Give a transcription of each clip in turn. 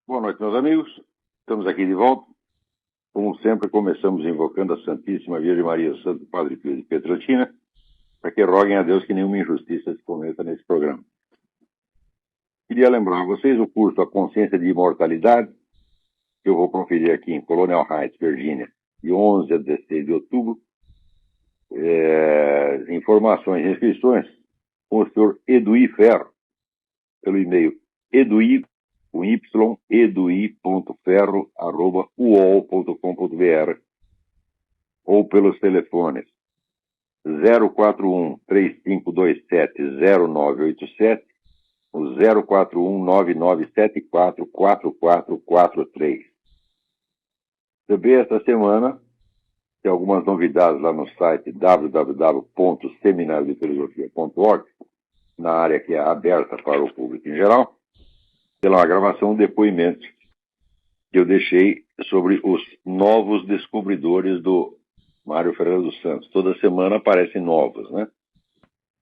Boa noite, meus amigos. Estamos aqui de volta. Como sempre, começamos invocando a Santíssima Virgem Maria, o Santo Padre Pio de Pietrelcina, para que roguem a Deus que nenhuma injustiça se cometa nesse programa. Queria lembrar a vocês o curso A Consciência de Imortalidade, que eu vou proferir aqui em Colonial Heights, Virgínia, de 11 a 16 de outubro. Informações e inscrições com o senhor Eduí Ferro, pelo e-mail edui.ferro@uol.com.br ou pelos telefones 041-3527-0987 ou 041-9974-4443. Também esta semana tem algumas novidades lá no site www.seminariodefilosofia.org, na área que é aberta para o público em geral, pela uma gravação, um depoimento que eu deixei sobre os novos descobridores do Mário Ferreira dos Santos. Toda semana aparecem novos, né?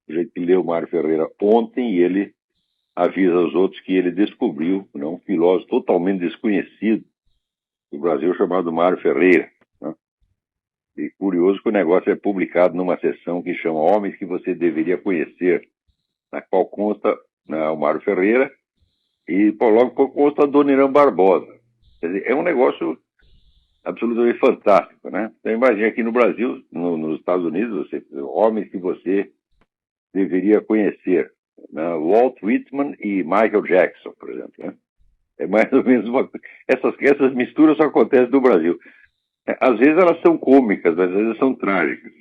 A gente leu o Mário Ferreira ontem e ele avisa aos outros que ele descobriu, né, um filósofo totalmente desconhecido do Brasil chamado Mário Ferreira, né? E curioso que o negócio é publicado numa seção que chama Homens que Você Deveria Conhecer, na qual consta, né, o Mário Ferreira e logo consta a Dona Irã Barbosa. Quer dizer, é um negócio absolutamente fantástico, né? Então imagina aqui no Brasil, nos Estados Unidos, homens que você deveria conhecer, né? Walt Whitman e Michael Jackson, por exemplo, né? É mais ou menos uma coisa. Essas misturas só acontecem no Brasil. Às vezes elas são cômicas, mas às vezes são trágicas.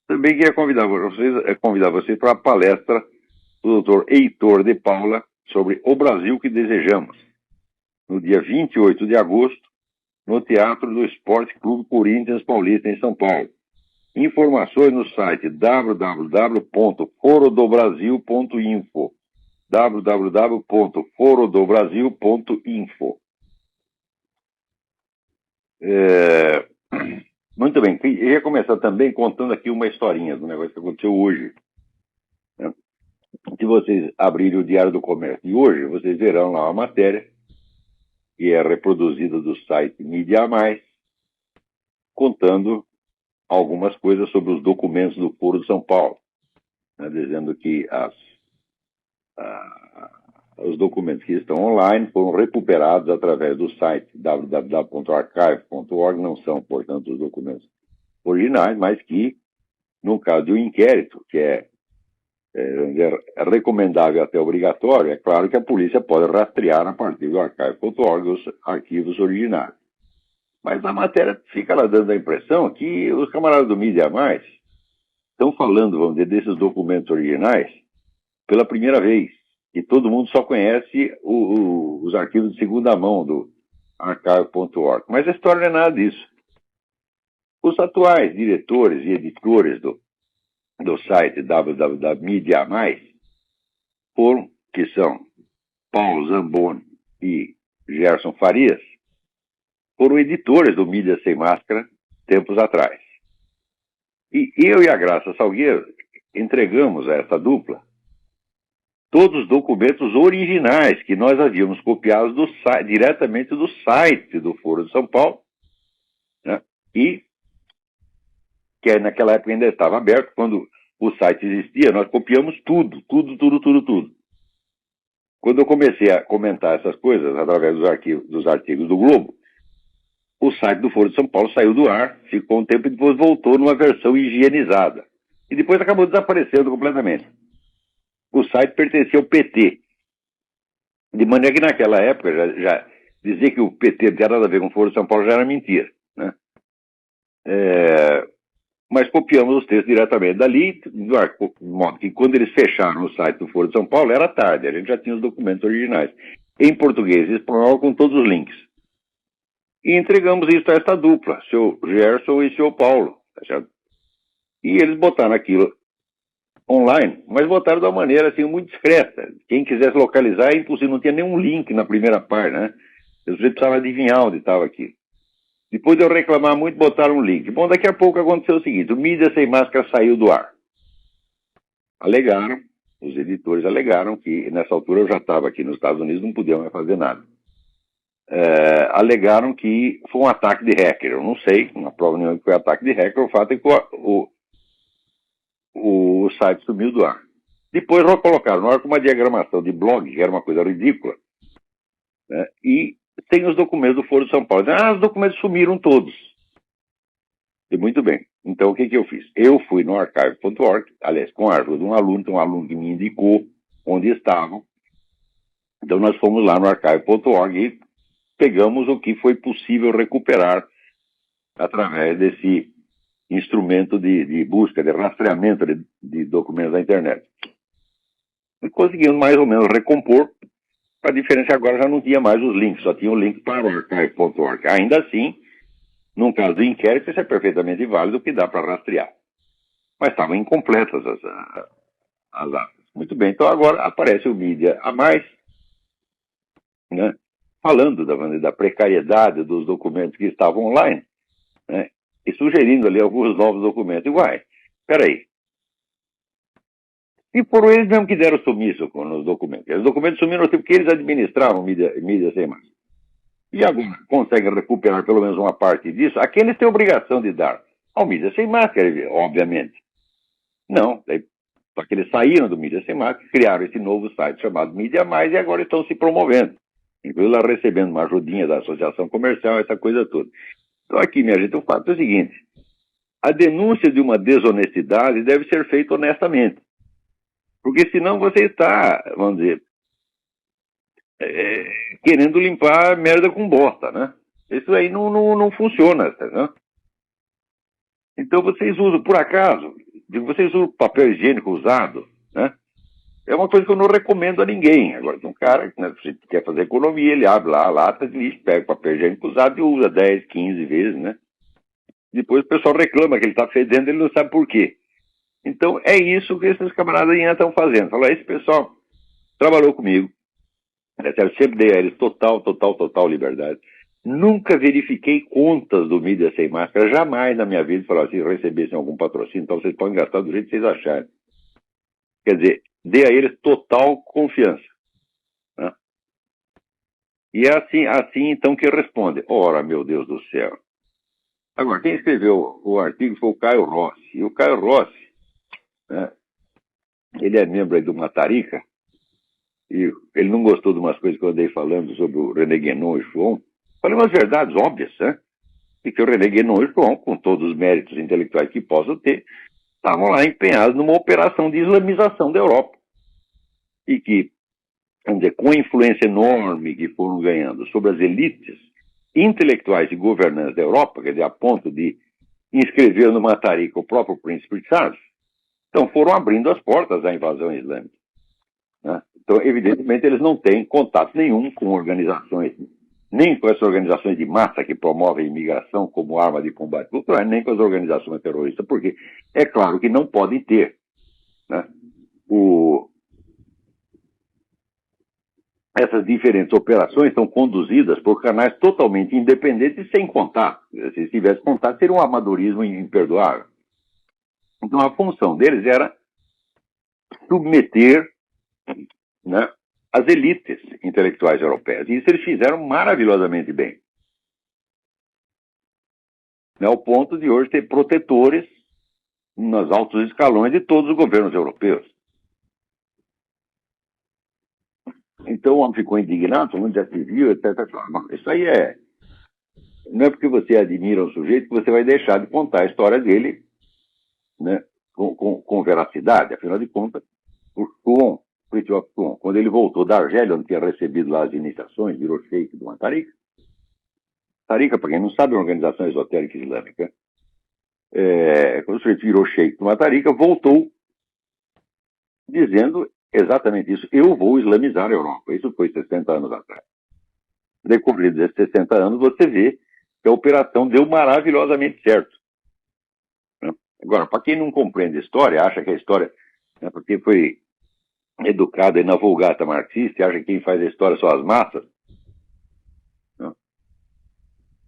Também queria convidar vocês para a palestra do Dr. Heitor de Paula sobre o Brasil que desejamos, no dia 28 de agosto, no Teatro do Esporte Clube Corinthians Paulista, em São Paulo. Informações no site www.forodobrasil.info www.forodobrasil.info. Muito bem, eu ia começar também contando aqui uma historinha do negócio que aconteceu hoje, né? Se vocês abrirem o Diário do Comércio de hoje, vocês verão lá uma matéria que é reproduzida do site Mídia Mais, contando algumas coisas sobre os documentos do Foro de São Paulo, né, dizendo que os documentos que estão online foram recuperados através do site www.archive.org, não são, portanto, os documentos originais, mas que, no caso de um inquérito, que é recomendável até obrigatório, é claro que a polícia pode rastrear a partir do archive.org os arquivos originais. Mas a matéria fica lá dando a impressão que os camaradas do Mídia Mais estão falando, vamos dizer, desses documentos originais pela primeira vez. E todo mundo só conhece os arquivos de segunda mão do archive.org. Mas a história não é nada disso. Os atuais diretores e editores do site www.mediamais que são Paulo Zamboni e Gerson Farias, foram editores do Mídia Sem Máscara tempos atrás. E eu e a Graça Salgueiro entregamos a essa dupla todos os documentos originais que nós havíamos copiado diretamente do site do Foro de São Paulo, né? E que naquela época ainda estava aberto, quando o site existia, nós copiamos tudo. Quando eu comecei a comentar essas coisas através dos artigos do Globo, o site do Foro de São Paulo saiu do ar, ficou um tempo e depois voltou numa versão higienizada. E depois acabou desaparecendo completamente. O site pertencia ao PT. De maneira que naquela época já dizer que o PT não tinha nada a ver com o Foro de São Paulo já era mentira, né? Mas copiamos os textos diretamente dali, de modo que quando eles fecharam o site do Foro de São Paulo, era tarde, a gente já tinha os documentos originais, em português e espanhol, com todos os links. E entregamos isso a esta dupla, seu Gerson e seu Paulo, tá certo? E eles botaram aquilo online, mas botaram de uma maneira assim, muito discreta. Quem quisesse localizar é impossível, não tinha nenhum link na primeira parte, né? Você precisava adivinhar onde estava aquilo. Depois de eu reclamar muito, botaram um link. Bom, daqui a pouco aconteceu o seguinte, o Mídia Sem Máscara saiu do ar. Os editores alegaram que nessa altura eu já estava aqui nos Estados Unidos, não podia mais fazer nada. alegaram que foi um ataque de hacker. Eu não sei, não há prova nenhuma que foi ataque de hacker, o fato é que o site sumiu do ar. Depois colocaram no ar com uma diagramação de blog, que era uma coisa ridícula, né? E tem os documentos do Foro de São Paulo. Os documentos sumiram todos. E muito bem. Então, o que eu fiz? Eu fui no archive.org, aliás, com a ajuda de um aluno que me indicou onde estavam. Então, nós fomos lá no archive.org e pegamos o que foi possível recuperar através desse instrumento de busca, de rastreamento de documentos da internet. E conseguimos mais ou menos recompor. A diferença agora já não tinha mais os links, só tinha o link para o archive.org. Ainda assim, num caso de inquérito, isso é perfeitamente válido, que dá para rastrear. Mas estavam incompletas as atas. Muito bem, então agora aparece o Mídia a Mais, né, falando da precariedade dos documentos que estavam online, né, e sugerindo ali alguns novos documentos. Iguais. Peraí. E foram eles mesmo que deram sumiço nos documentos. Os documentos sumiram porque eles administravam mídia sem mais. E agora conseguem recuperar pelo menos uma parte disso. A quem eles têm obrigação de dar? Ao Mídia Sem Máscara, obviamente. Não, só que eles saíram do Mídia Sem Máscara, criaram esse novo site chamado Mídia Mais e agora estão se promovendo. Inclusive lá recebendo uma ajudinha da associação comercial, essa coisa toda. Então aqui, minha gente, o fato é o seguinte: a denúncia de uma desonestidade deve ser feita honestamente. Porque senão você está, vamos dizer, querendo limpar merda com bosta, né? Isso aí não funciona, né? Então vocês usam, por acaso, vocês usam papel higiênico usado, né? É uma coisa que eu não recomendo a ninguém. Agora, tem um cara, né, se quer fazer economia, ele abre lá a lata de lixo, pega o papel higiênico usado e usa 10, 15 vezes, né? Depois o pessoal reclama que ele está fedendo, ele não sabe por quê. Então, é isso que esses camaradas ainda estão fazendo. Fala, esse pessoal trabalhou comigo, eu sempre dei a eles total liberdade. Nunca verifiquei contas do Mídia Sem Máscara, jamais na minha vida. Falar assim, recebessem algum patrocínio, então vocês podem gastar do jeito que vocês acharem. Quer dizer, dê a eles total confiança, né? E é assim então que responde. Ora, meu Deus do céu. Agora, quem escreveu o artigo foi o Caio Rossi. E o Caio Rossi, né, ele é membro aí do Matarica, e ele não gostou de umas coisas que eu andei falando sobre o René Guénon e João. Falei umas verdades óbvias, né? E que o René Guénon e João, com todos os méritos intelectuais que possam ter, estavam lá empenhados numa operação de islamização da Europa. E que, vamos dizer, com a influência enorme que foram ganhando sobre as elites intelectuais e governantes da Europa, quer dizer, a ponto de inscrever no Matarica o próprio príncipe Charles, então foram abrindo as portas à invasão islâmica, né? Então, evidentemente, eles não têm contato nenhum com organizações, nem com essas organizações de massa que promovem imigração como arma de combate cultural, nem com as organizações terroristas, porque é claro que não podem ter, né, essas diferentes operações são conduzidas por canais totalmente independentes e sem contato. Se tivesse contato, seria um amadorismo imperdoável. Então, a função deles era submeter, né, as elites intelectuais europeias. E isso eles fizeram maravilhosamente bem. Ao ponto de hoje ter protetores nos altos escalões de todos os governos europeus. Então o homem ficou indignado, onde já se viu, etc. Isso aí não é porque você admira um sujeito que você vai deixar de contar a história dele, né, com veracidade. Afinal de contas, o Chuon, Fritjof Chuon, quando ele voltou da Argélia, onde tinha recebido lá as iniciações, virou sheik do Matarica. Matarica, para quem não sabe, é uma organização esotérica islâmica. Quando o sujeito virou sheik do Matarica, voltou dizendo exatamente isso: eu vou islamizar a Europa. Isso foi 60 anos atrás. Decorridos esses 60 anos, você vê que a operação deu maravilhosamente certo, né? Agora, para quem não compreende a história, acha que a história, né, porque foi educado na vulgata marxista, acha que quem faz a história são as massas, né?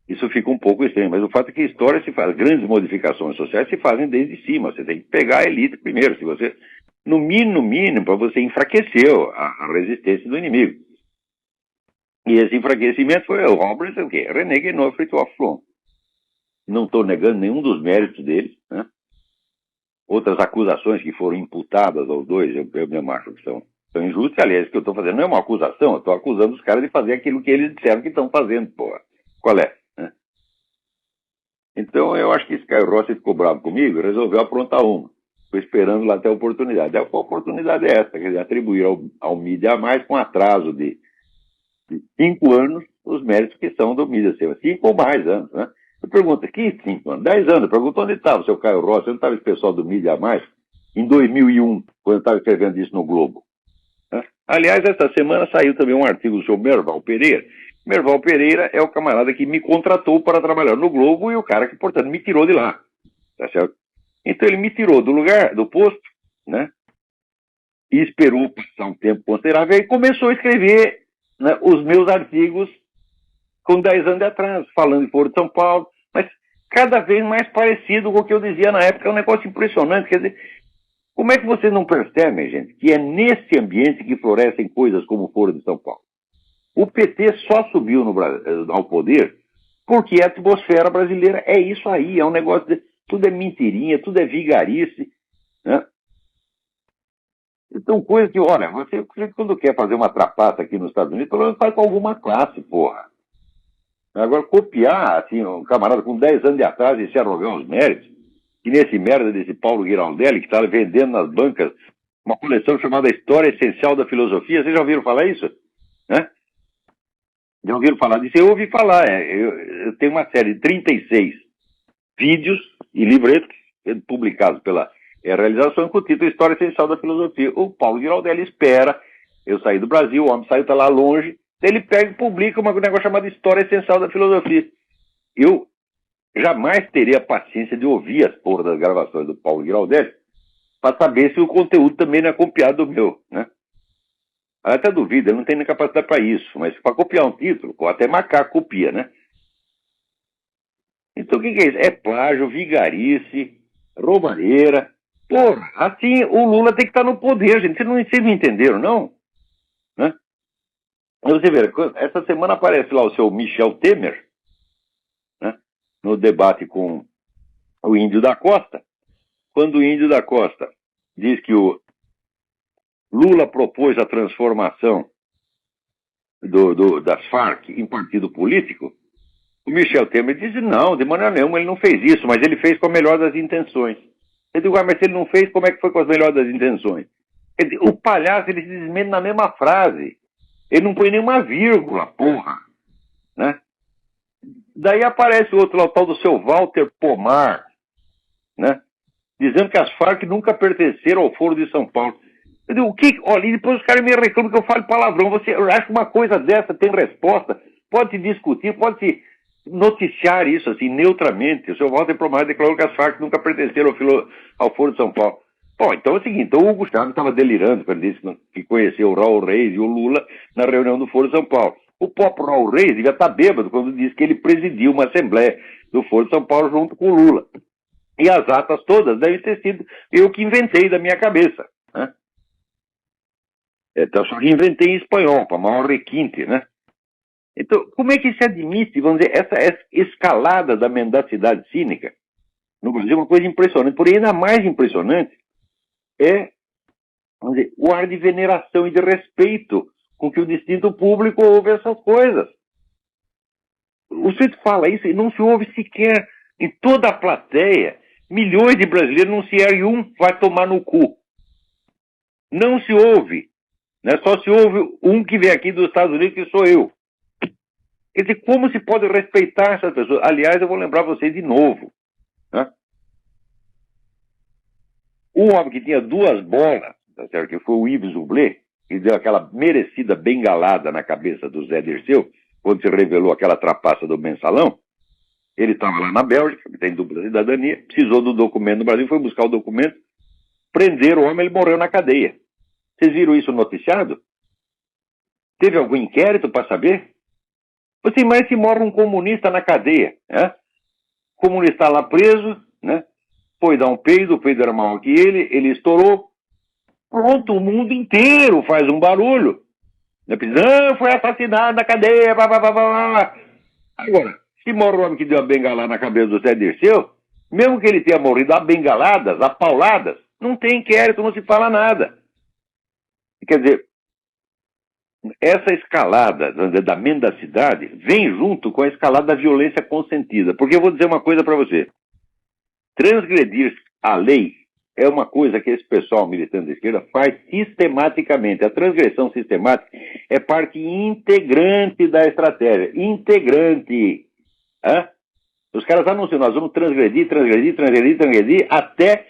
Isso fica um pouco estranho, mas o fato é que a história se faz, grandes modificações sociais se fazem desde cima. Você tem que pegar a elite primeiro, se você, no mínimo, para você enfraquecer a resistência do inimigo. E esse enfraquecimento foi o Robles, o quê? René Guénot Fritjof Flom. Não estou negando nenhum dos méritos deles, né? Outras acusações que foram imputadas aos dois, eu mesmo acho que são injustas. Aliás, o que eu estou fazendo não é uma acusação, eu estou acusando os caras de fazer aquilo que eles disseram que estão fazendo, porra. Qual é? Né? Então, eu acho que esse Caio Rossi ficou bravo comigo e resolveu aprontar uma. Estou esperando lá até a oportunidade. A oportunidade é essa, quer dizer, atribuir ao Mídia Mais com atraso de 5 anos os méritos que são do Mídia Seu. 5 ou mais anos, né? Eu pergunto, que 5 anos? 10 anos. Eu pergunto onde estava o seu Caio Rossi, onde estava esse pessoal do Mídia Mais em 2001, quando eu estava escrevendo isso no Globo. Né? Aliás, essa semana saiu também um artigo do senhor Merval Pereira. Merval Pereira é o camarada que me contratou para trabalhar no Globo e o cara que, portanto, me tirou de lá. Tá certo? Então ele me tirou do lugar, do posto, né? E esperou passar um tempo considerável e começou a escrever, né, os meus artigos com 10 anos de atraso, falando de Foro de São Paulo, mas cada vez mais parecido com o que eu dizia na época. É um negócio impressionante. Quer dizer, como é que vocês não percebem, gente, que é nesse ambiente que florescem coisas como o Foro de São Paulo? O PT só subiu ao poder porque a atmosfera brasileira é isso aí, é um negócio de tudo é mentirinha, tudo é vigarice, né? Então, coisa que, olha, você quando quer fazer uma trapaça aqui nos Estados Unidos, pelo menos faz com alguma classe, porra. Agora, copiar, assim, um camarada com 10 anos de atraso e se arrogar os méritos, que nesse merda desse Paulo Giraldelli, que está vendendo nas bancas uma coleção chamada História Essencial da Filosofia, vocês já ouviram falar isso? Né? Já ouviram falar disso? Eu ouvi falar, eu tenho uma série de 36 vídeos e livretos publicados pela realização com o título História Essencial da Filosofia. O Paulo Giraldelli espera eu sair do Brasil, o homem saiu, está lá longe, ele pega e publica um negócio chamado História Essencial da Filosofia. Eu jamais teria a paciência de ouvir as porras das gravações do Paulo Giraldelli para saber se o conteúdo também não é copiado do meu, né? Eu até duvido, ele não tem nem capacidade para isso, mas para copiar um título, até macaco copia, né? Então o que é isso? É plágio, vigarice, roubalheira. Porra, assim o Lula tem que estar no poder, gente. Vocês não entenderam, não? Né? Você vê, essa semana aparece lá o seu Michel Temer, né, no debate com o Índio da Costa, quando o Índio da Costa diz que o Lula propôs a transformação das Farc em partido político, o Michel Temer disse, não, de maneira nenhuma, ele não fez isso, mas ele fez com a melhor das intenções. Eu digo, mas se ele não fez, como é que foi com as melhores das intenções? Quer dizer, o palhaço, ele se desmente na mesma frase. Ele não põe nenhuma vírgula, porra. Né? Daí aparece o outro lá, o tal do seu Walter Pomar, né? Dizendo que as Farc nunca pertenceram ao Foro de São Paulo. Eu digo, o que? Olha, e depois os caras me reclamam que eu falo palavrão. Você acha que uma coisa dessa tem resposta? Pode se discutir, pode se noticiar isso assim, neutramente. O seu Walter Pomar declarou que as Farc nunca pertenceram ao Foro de São Paulo. Bom, então é o seguinte, então o Hugo Chávez estava delirando quando disse que conheceu o Raul Reis e o Lula na reunião do Foro de São Paulo. O próprio Raul Reis devia estar bêbado quando disse que ele presidiu uma assembleia do Foro de São Paulo junto com o Lula. E as atas todas devem ter sido eu que inventei da minha cabeça. Né? Então, só que inventei em espanhol, para maior requinte, né? Então, como é que se admite, vamos dizer, essa escalada da mendacidade cínica no Brasil? É uma coisa impressionante. Porém, ainda mais impressionante é, vamos dizer, o ar de veneração e de respeito com que o distinto público ouve essas coisas. O sujeito fala isso e não se ouve sequer em toda a plateia. Milhões de brasileiros não se ergue um, vai tomar no cu. Não se ouve. Né? Só se ouve um que vem aqui dos Estados Unidos, que sou eu. Quer dizer, como se pode respeitar essas pessoas? Aliás, eu vou lembrar vocês de novo. Né? Um homem que tinha 2 bolas, tá certo? Que foi o Yves Zublé, que deu aquela merecida bengalada na cabeça do Zé Dirceu, quando se revelou aquela trapaça do mensalão. Ele estava lá na Bélgica, que tem dupla cidadania, precisou do documento no Brasil, foi buscar o documento, prenderam o homem, ele morreu na cadeia. Vocês viram isso noticiado? Teve algum inquérito para saber? Você imagina se morre um comunista na cadeia, né? O comunista lá preso, né? Foi dar um peido, o peido era maior que ele estourou. Pronto, o mundo inteiro faz um barulho. Não, foi assassinado na cadeia, blá, blá, blá, blá, blá. Agora, se morre o homem que deu a bengalada na cabeça do Zé Dirceu, mesmo que ele tenha morrido a bengaladas, a pauladas, não tem inquérito, não se fala nada. Quer dizer, essa escalada da mendacidade vem junto com a escalada da violência consentida. Porque eu vou dizer uma coisa para você. Transgredir a lei é uma coisa que esse pessoal militante da esquerda faz sistematicamente. A transgressão sistemática é parte integrante da estratégia. Integrante. Hã? Os caras anunciam, nós vamos transgredir até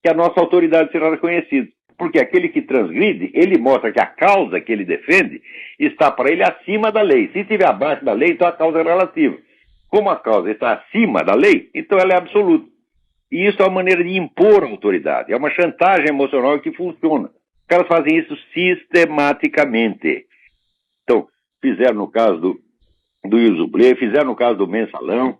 que a nossa autoridade será reconhecida. Porque aquele que transgride, ele mostra que a causa que ele defende está para ele acima da lei. Se estiver abaixo da lei, então a causa é relativa. Como a causa está acima da lei, então ela é absoluta. E isso é uma maneira de impor a autoridade. É uma chantagem emocional que funciona. Os caras fazem isso sistematicamente. Então, fizeram no caso do Ilzublé, fizeram no caso do Mensalão.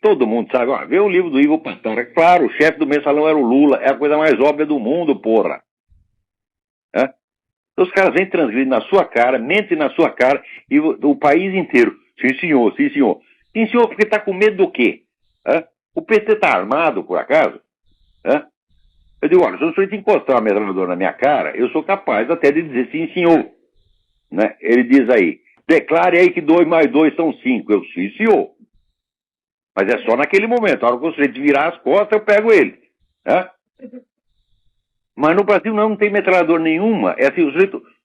Todo mundo sabe, ó, vê o livro do Ivo Pantara. Claro, o chefe do Mensalão era o Lula, é a coisa mais óbvia do mundo, porra. É? Então os caras vêm transgredir na sua cara, mentem na sua cara, e o país inteiro. Sim, senhor, sim, senhor. Sim, senhor, porque tá com medo do quê? É? O PT tá armado, por acaso? É? Eu digo, olha, se o senhor encostar uma metralhadora na minha cara, eu sou capaz até de dizer sim, senhor. Né? Ele diz aí, declare aí que 2 mais 2 são 5. Eu, sim, senhor. Mas é só naquele momento. A hora que o sujeito virar as costas, eu pego ele. Né? Mas no Brasil não tem metralhadora nenhuma. É assim,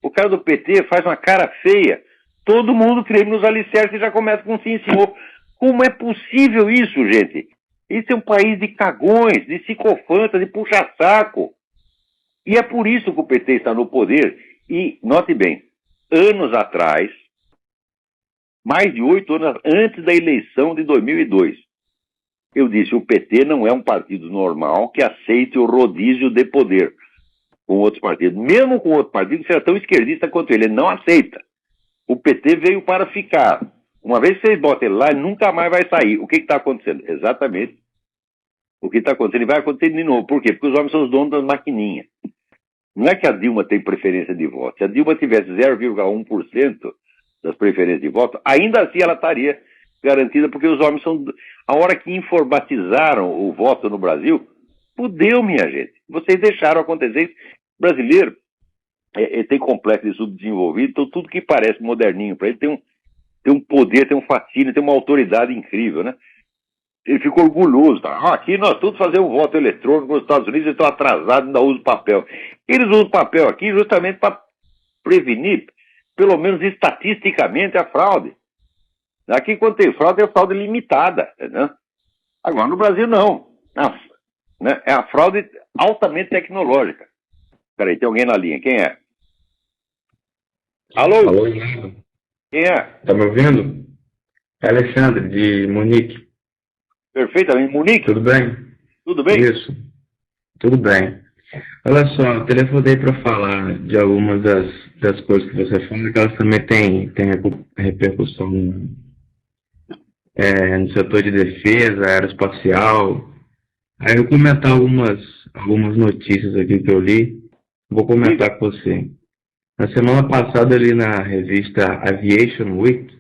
o cara do PT faz uma cara feia. Todo mundo treme nos alicerces e já começa com sim, senhor. Como é possível isso, gente? Isso é um país de cagões, de psicofantas, de puxa-saco. E é por isso que o PT está no poder. E, note bem, anos atrás, mais de 8 anos antes da eleição de 2002, eu disse, o PT não é um partido normal que aceite o rodízio de poder com outros partidos. Mesmo com outro partido que seja tão esquerdista quanto ele não aceita. O PT veio para ficar. Uma vez que vocês botam ele lá, ele nunca mais vai sair. O que está acontecendo? Exatamente. O que está acontecendo? Ele vai acontecer de novo. Por quê? Porque os homens são os donos das maquininhas. Não é que a Dilma tem preferência de voto. Se a Dilma tivesse 0,1% das preferências de voto, ainda assim ela estaria garantida, porque os homens são... A hora que informatizaram o voto no Brasil, fudeu, minha gente. Vocês deixaram acontecer. O brasileiro tem complexo de subdesenvolvido, então tudo que parece moderninho para ele tem um poder, tem um fascínio, tem uma autoridade incrível, né? Ele ficou orgulhoso, tá? Aqui nós todos fazemos voto eletrônico nos Estados Unidos, eles estão atrasados, ainda usam papel. Eles usam papel aqui justamente para prevenir, pelo menos estatisticamente, a fraude. Aqui, quando tem fraude, é fraude limitada, né? Agora, no Brasil, não. Né? É a fraude altamente tecnológica. Peraí, tem alguém na linha. Quem é? Alô? Alô, Leandro. Quem é? Tá me ouvindo? É Alexandre, de Munique. Perfeitamente. Munique? Tudo bem? Tudo bem? Isso, tudo bem. Olha só, eu telefonei para falar de algumas das coisas que você fala, que elas também têm repercussão no setor de defesa, aeroespacial. Aí eu vou comentar algumas notícias aqui que eu li, vou comentar com você. Na semana passada, ali na revista Aviation Week,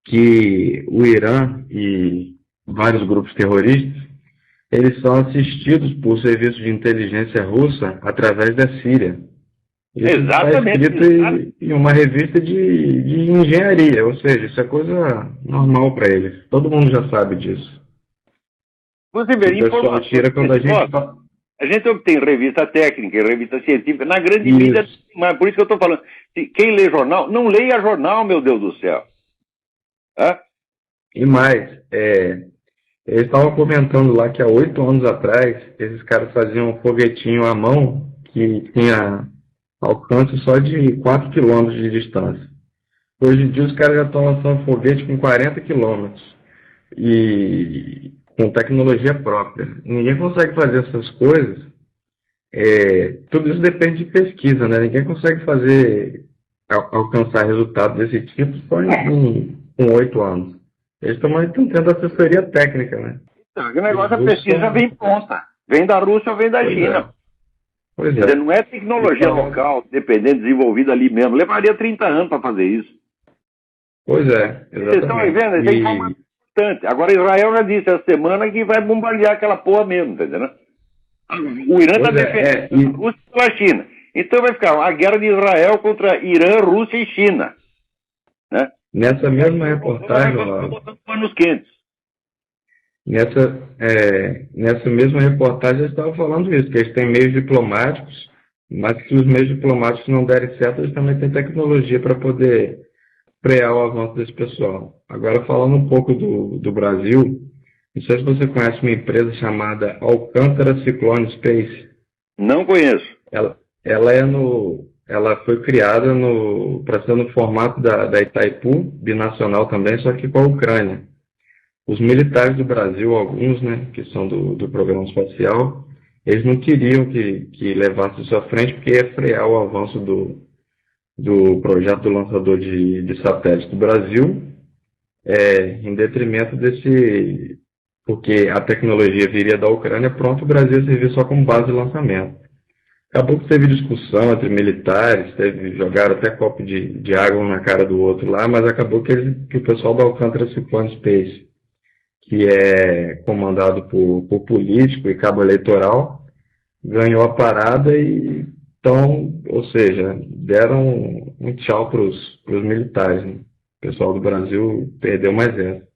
que o Irã e vários grupos terroristas, eles são assistidos por serviços de inteligência russa através da Síria. Isso Exatamente. está escrito em uma revista de engenharia, ou seja, isso é coisa normal para eles. Todo mundo já sabe disso. Você vê, o pessoal tira quando a gente... A gente obtém revista técnica, revista científica, na grande mídia, mas por isso que eu estou falando. Quem lê jornal, não leia jornal, meu Deus do céu. Hã? E mais, eles estavam comentando lá que há 8 anos atrás, esses caras faziam um foguetinho à mão que tinha alcance só de 4 quilômetros de distância. Hoje em dia os caras já estão lançando foguete com 40 quilômetros e com tecnologia própria. Ninguém consegue fazer essas coisas. Tudo isso depende de pesquisa, né? Ninguém consegue alcançar resultados desse tipo só com 8 anos. Eles também estão tendo assessoria técnica, né? Então, o negócio da pesquisa vem pronta. Vem da Rússia ou vem da China. Pois Quer dizer, é. não é tecnologia local, dependente, desenvolvida ali mesmo. Levaria 30 anos para fazer isso. Pois é, Vocês estão aí vendo? Isso é informação importante. Agora, Israel já disse essa semana que vai bombardear aquela porra mesmo, tá entendendo? O Irã está defendendo a Rússia pela China. Então vai ficar a guerra de Israel contra Irã, Rússia e China. Né? Nessa mesma reportagem, botando panos quentes. Nessa mesma reportagem eles estavam falando isso, que eles têm meios diplomáticos, mas que se os meios diplomáticos não derem certo, eles também têm tecnologia para poder frear o avanço desse pessoal. Agora, falando um pouco do Brasil, não sei se você conhece uma empresa chamada Alcântara Cyclone Space. Não conheço. Ela foi criada para ser no formato da Itaipu, binacional também, só que com a Ucrânia. Os militares do Brasil, alguns, né, que são do programa espacial, eles não queriam que levasse isso à frente, porque ia frear o avanço do projeto do lançador de satélite do Brasil, em detrimento porque a tecnologia viria da Ucrânia, pronto, o Brasil serviu só como base de lançamento. Acabou que teve discussão entre militares, jogaram até copo de água um na cara do outro lá, mas acabou que o pessoal da Alcântara Cyclone Space, que é comandado por político e cabo eleitoral, ganhou a parada e então, ou seja, deram um tchau para os militares. Né? O pessoal do Brasil perdeu mais essa.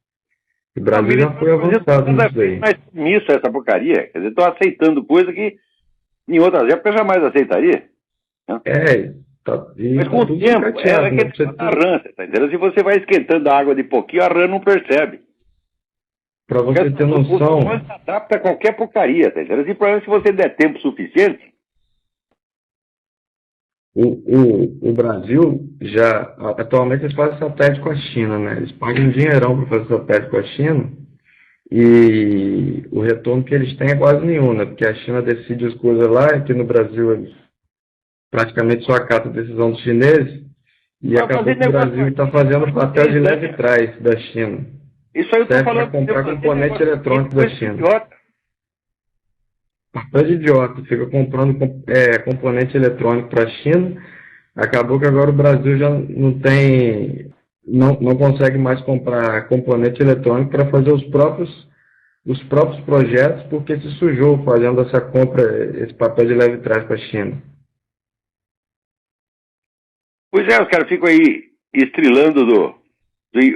O Brasil já foi avançado nisso aí. Mas nisso, essa porcaria, quer dizer, estão aceitando coisa que em outras épocas jamais aceitaria. Né? Mas com o tempo, a rã, tá entendendo? Se você vai esquentando a água de pouquinho, a rã não percebe. Para você ter noção. Você se adapta a qualquer porcaria, tá entendendo? Se você der tempo suficiente. O Brasil atualmente eles fazem satélite com a China, né? Eles pagam um dinheirão para fazer satélite com a China e o retorno que eles têm é quase nenhum, né? Porque a China decide as coisas lá e aqui no Brasil eles praticamente só acatam a decisão dos chineses e acabou que o Brasil está fazendo papel de leve trás da China. Isso aí eu estou falando para comprar componente eletrônico da China. Papel de idiota, fica comprando componente eletrônico para a China. Acabou que agora o Brasil já não consegue mais comprar componente eletrônico para fazer os próprios projetos, porque se sujou fazendo essa compra, esse papel de leve trás para a China. Pois é, os caras ficam aí estrilando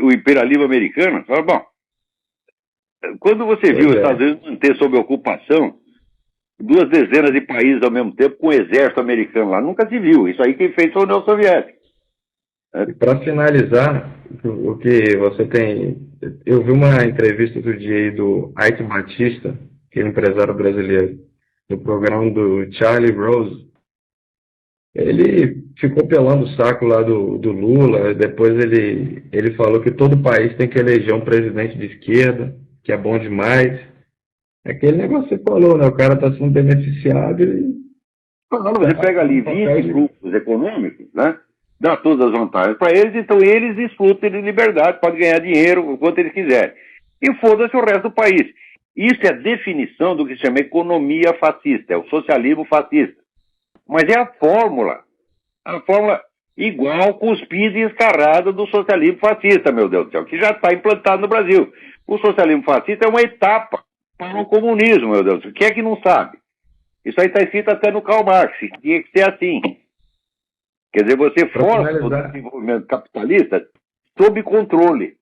o imperialismo americano. Fala, bom, quando você viu os Estados Unidos manter sob ocupação 2 dezenas de países ao mesmo tempo com o exército americano lá, nunca se viu. Isso aí quem fez foi a União Soviética. E para finalizar, o que você tem... Eu vi uma entrevista outro dia aí do Ike Batista, que é um empresário brasileiro, no programa do Charlie Rose. Ele ficou pelando o saco lá do Lula, depois ele falou que todo país tem que eleger um presidente de esquerda, que é bom demais. Aquele negócio que você falou, né? O cara está sendo beneficiado e... Você pega ali 20 grupos econômicos, né? Dá todas as vantagens para eles, então eles desfrutam de liberdade, podem ganhar dinheiro o quanto eles quiserem. E foda-se o resto do país. Isso é a definição do que se chama economia fascista, é o socialismo fascista. Mas é a fórmula igual cuspida e escarrada do socialismo fascista, meu Deus do céu, que já está implantado no Brasil. O socialismo fascista é uma etapa para o comunismo, meu Deus do céu. Quem é que não sabe? Isso aí está escrito até no Karl Marx, tinha que ser assim. Quer dizer, você força o desenvolvimento capitalista sob controle.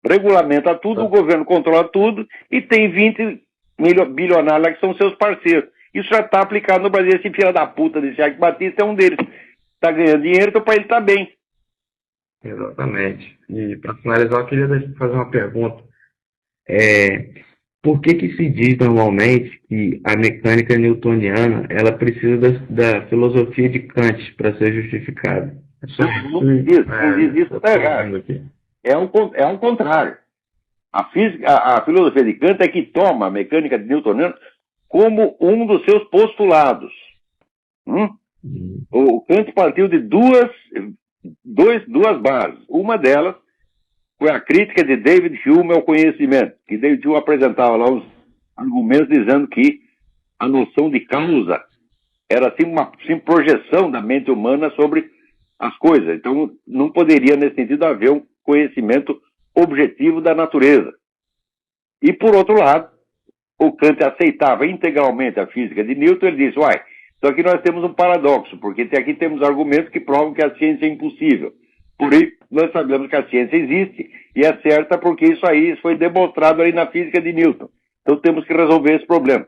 Regulamenta tudo, o governo controla tudo e tem 20 bilionários lá que são seus parceiros. Isso já está aplicado no Brasil. Esse filho da puta desse Ike Batista é um deles. Está ganhando dinheiro, então para ele está bem. Exatamente. E para finalizar, eu queria fazer uma pergunta. Por que se diz normalmente que a mecânica newtoniana ela precisa da filosofia de Kant para ser justificada? Não diz isso, está errado. É um contrário. A filosofia de Kant é que toma a mecânica newtoniana como um dos seus postulados. O Kant partiu de duas bases. Uma delas foi a crítica de David Hume ao conhecimento, que David Hume apresentava lá os argumentos dizendo que a noção de causa Era assim uma projeção da mente humana sobre as coisas. Então, não poderia, nesse sentido, haver um conhecimento objetivo da natureza. E, por outro lado, o Kant aceitava integralmente a física de Newton. Ele disse, uai, então aqui nós temos um paradoxo, porque aqui temos argumentos que provam que a ciência é impossível. Porém, nós sabemos que a ciência existe e é certa porque isso foi demonstrado aí na física de Newton. Então temos que resolver esse problema.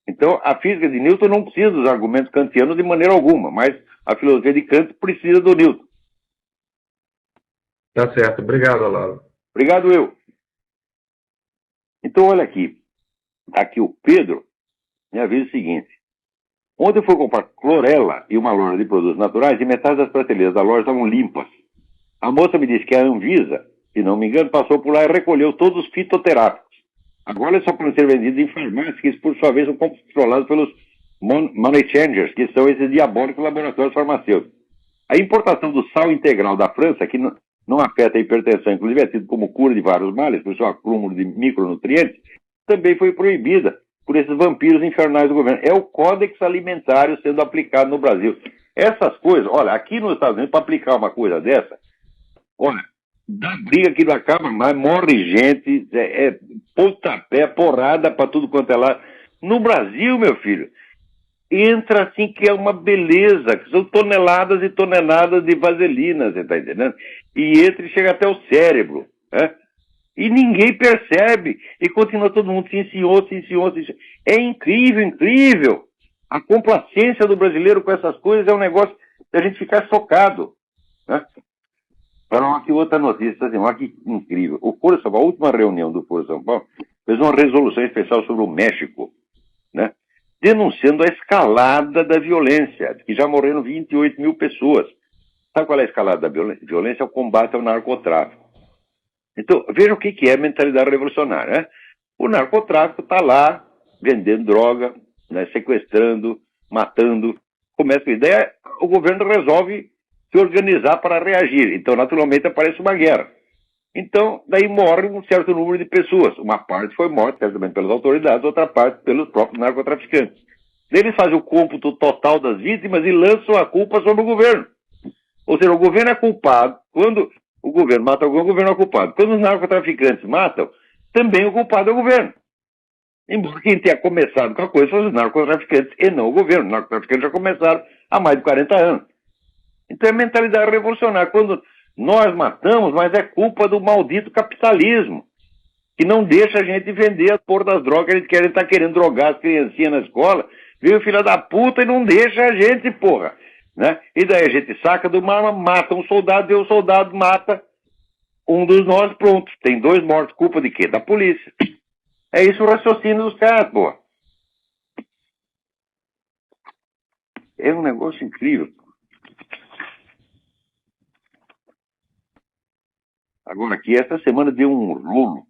Então a física de Newton não precisa dos argumentos kantianos de maneira alguma, mas a filosofia de Kant precisa do Newton. Tá certo. Obrigado, Olavo. Obrigado, eu. Então olha aqui. Aqui o Pedro me avisa o seguinte. Ontem eu fui comprar clorela e uma loja de produtos naturais e metade das prateleiras da loja estavam limpas. A moça me disse que a Anvisa, se não me engano, passou por lá e recolheu todos os fitoterápicos. Agora eles só podem ser vendidos em farmácias, que por sua vez são controlados pelos money changers, que são esses diabólicos laboratórios farmacêuticos. A importação do sal integral da França, que não afeta a hipertensão, inclusive é tido como cura de vários males, por seu acúmulo de micronutrientes, também foi proibida por esses vampiros infernais do governo. É o Códex Alimentário sendo aplicado no Brasil. Essas coisas, olha, aqui nos Estados Unidos, para aplicar uma coisa dessa, olha, dá briga que não acaba mais, morre gente, pontapé, porrada para tudo quanto é lá. No Brasil, meu filho, entra assim que é uma beleza, que são toneladas e toneladas de vaselina, você está entendendo? E entra e chega até o cérebro, né? E ninguém percebe, e continua todo mundo, sim senhor, sim senhor, sim senhor. É incrível, incrível. A complacência do brasileiro com essas coisas é um negócio da gente ficar chocado, né? Para aqui outra notícia, assim, olha que incrível. O Foro São Paulo, a última reunião do Foro São Paulo, fez uma resolução especial sobre o México, né? Denunciando a escalada da violência, que já morreram 28 mil pessoas. Sabe qual é a escalada da violência? Violência é o combate ao narcotráfico. Então, veja o que é a mentalidade revolucionária, né? O narcotráfico está lá, vendendo droga, né, sequestrando, matando. Começa a ideia, o governo resolve se organizar para reagir. Então, naturalmente, aparece uma guerra. Então, daí morre um certo número de pessoas. Uma parte foi morta, certamente pelas autoridades, outra parte pelos próprios narcotraficantes. Daí eles fazem o cômputo total das vítimas e lançam a culpa sobre o governo. Ou seja, o governo é culpado. Quando o governo mata alguém, o governo é culpado. Quando os narcotraficantes matam, também o culpado é o governo. Embora quem tenha começado com a coisa foram os narcotraficantes e não o governo. Os narcotraficantes já começaram há mais de 40 anos. Então é mentalidade revolucionária. Quando nós matamos, mas é culpa do maldito capitalismo, que não deixa a gente vender a porra das drogas. Eles querem estar querendo drogar as criancinhas na escola. Veio o filho da puta e não deixa a gente, porra. Né? E daí a gente saca do mar, mata um soldado, e o soldado mata um dos nós, pronto. Tem 2 mortos. Culpa de quê? Da polícia. É isso o raciocínio dos caras, pô. É um negócio incrível. Agora, aqui, essa semana deu um rolo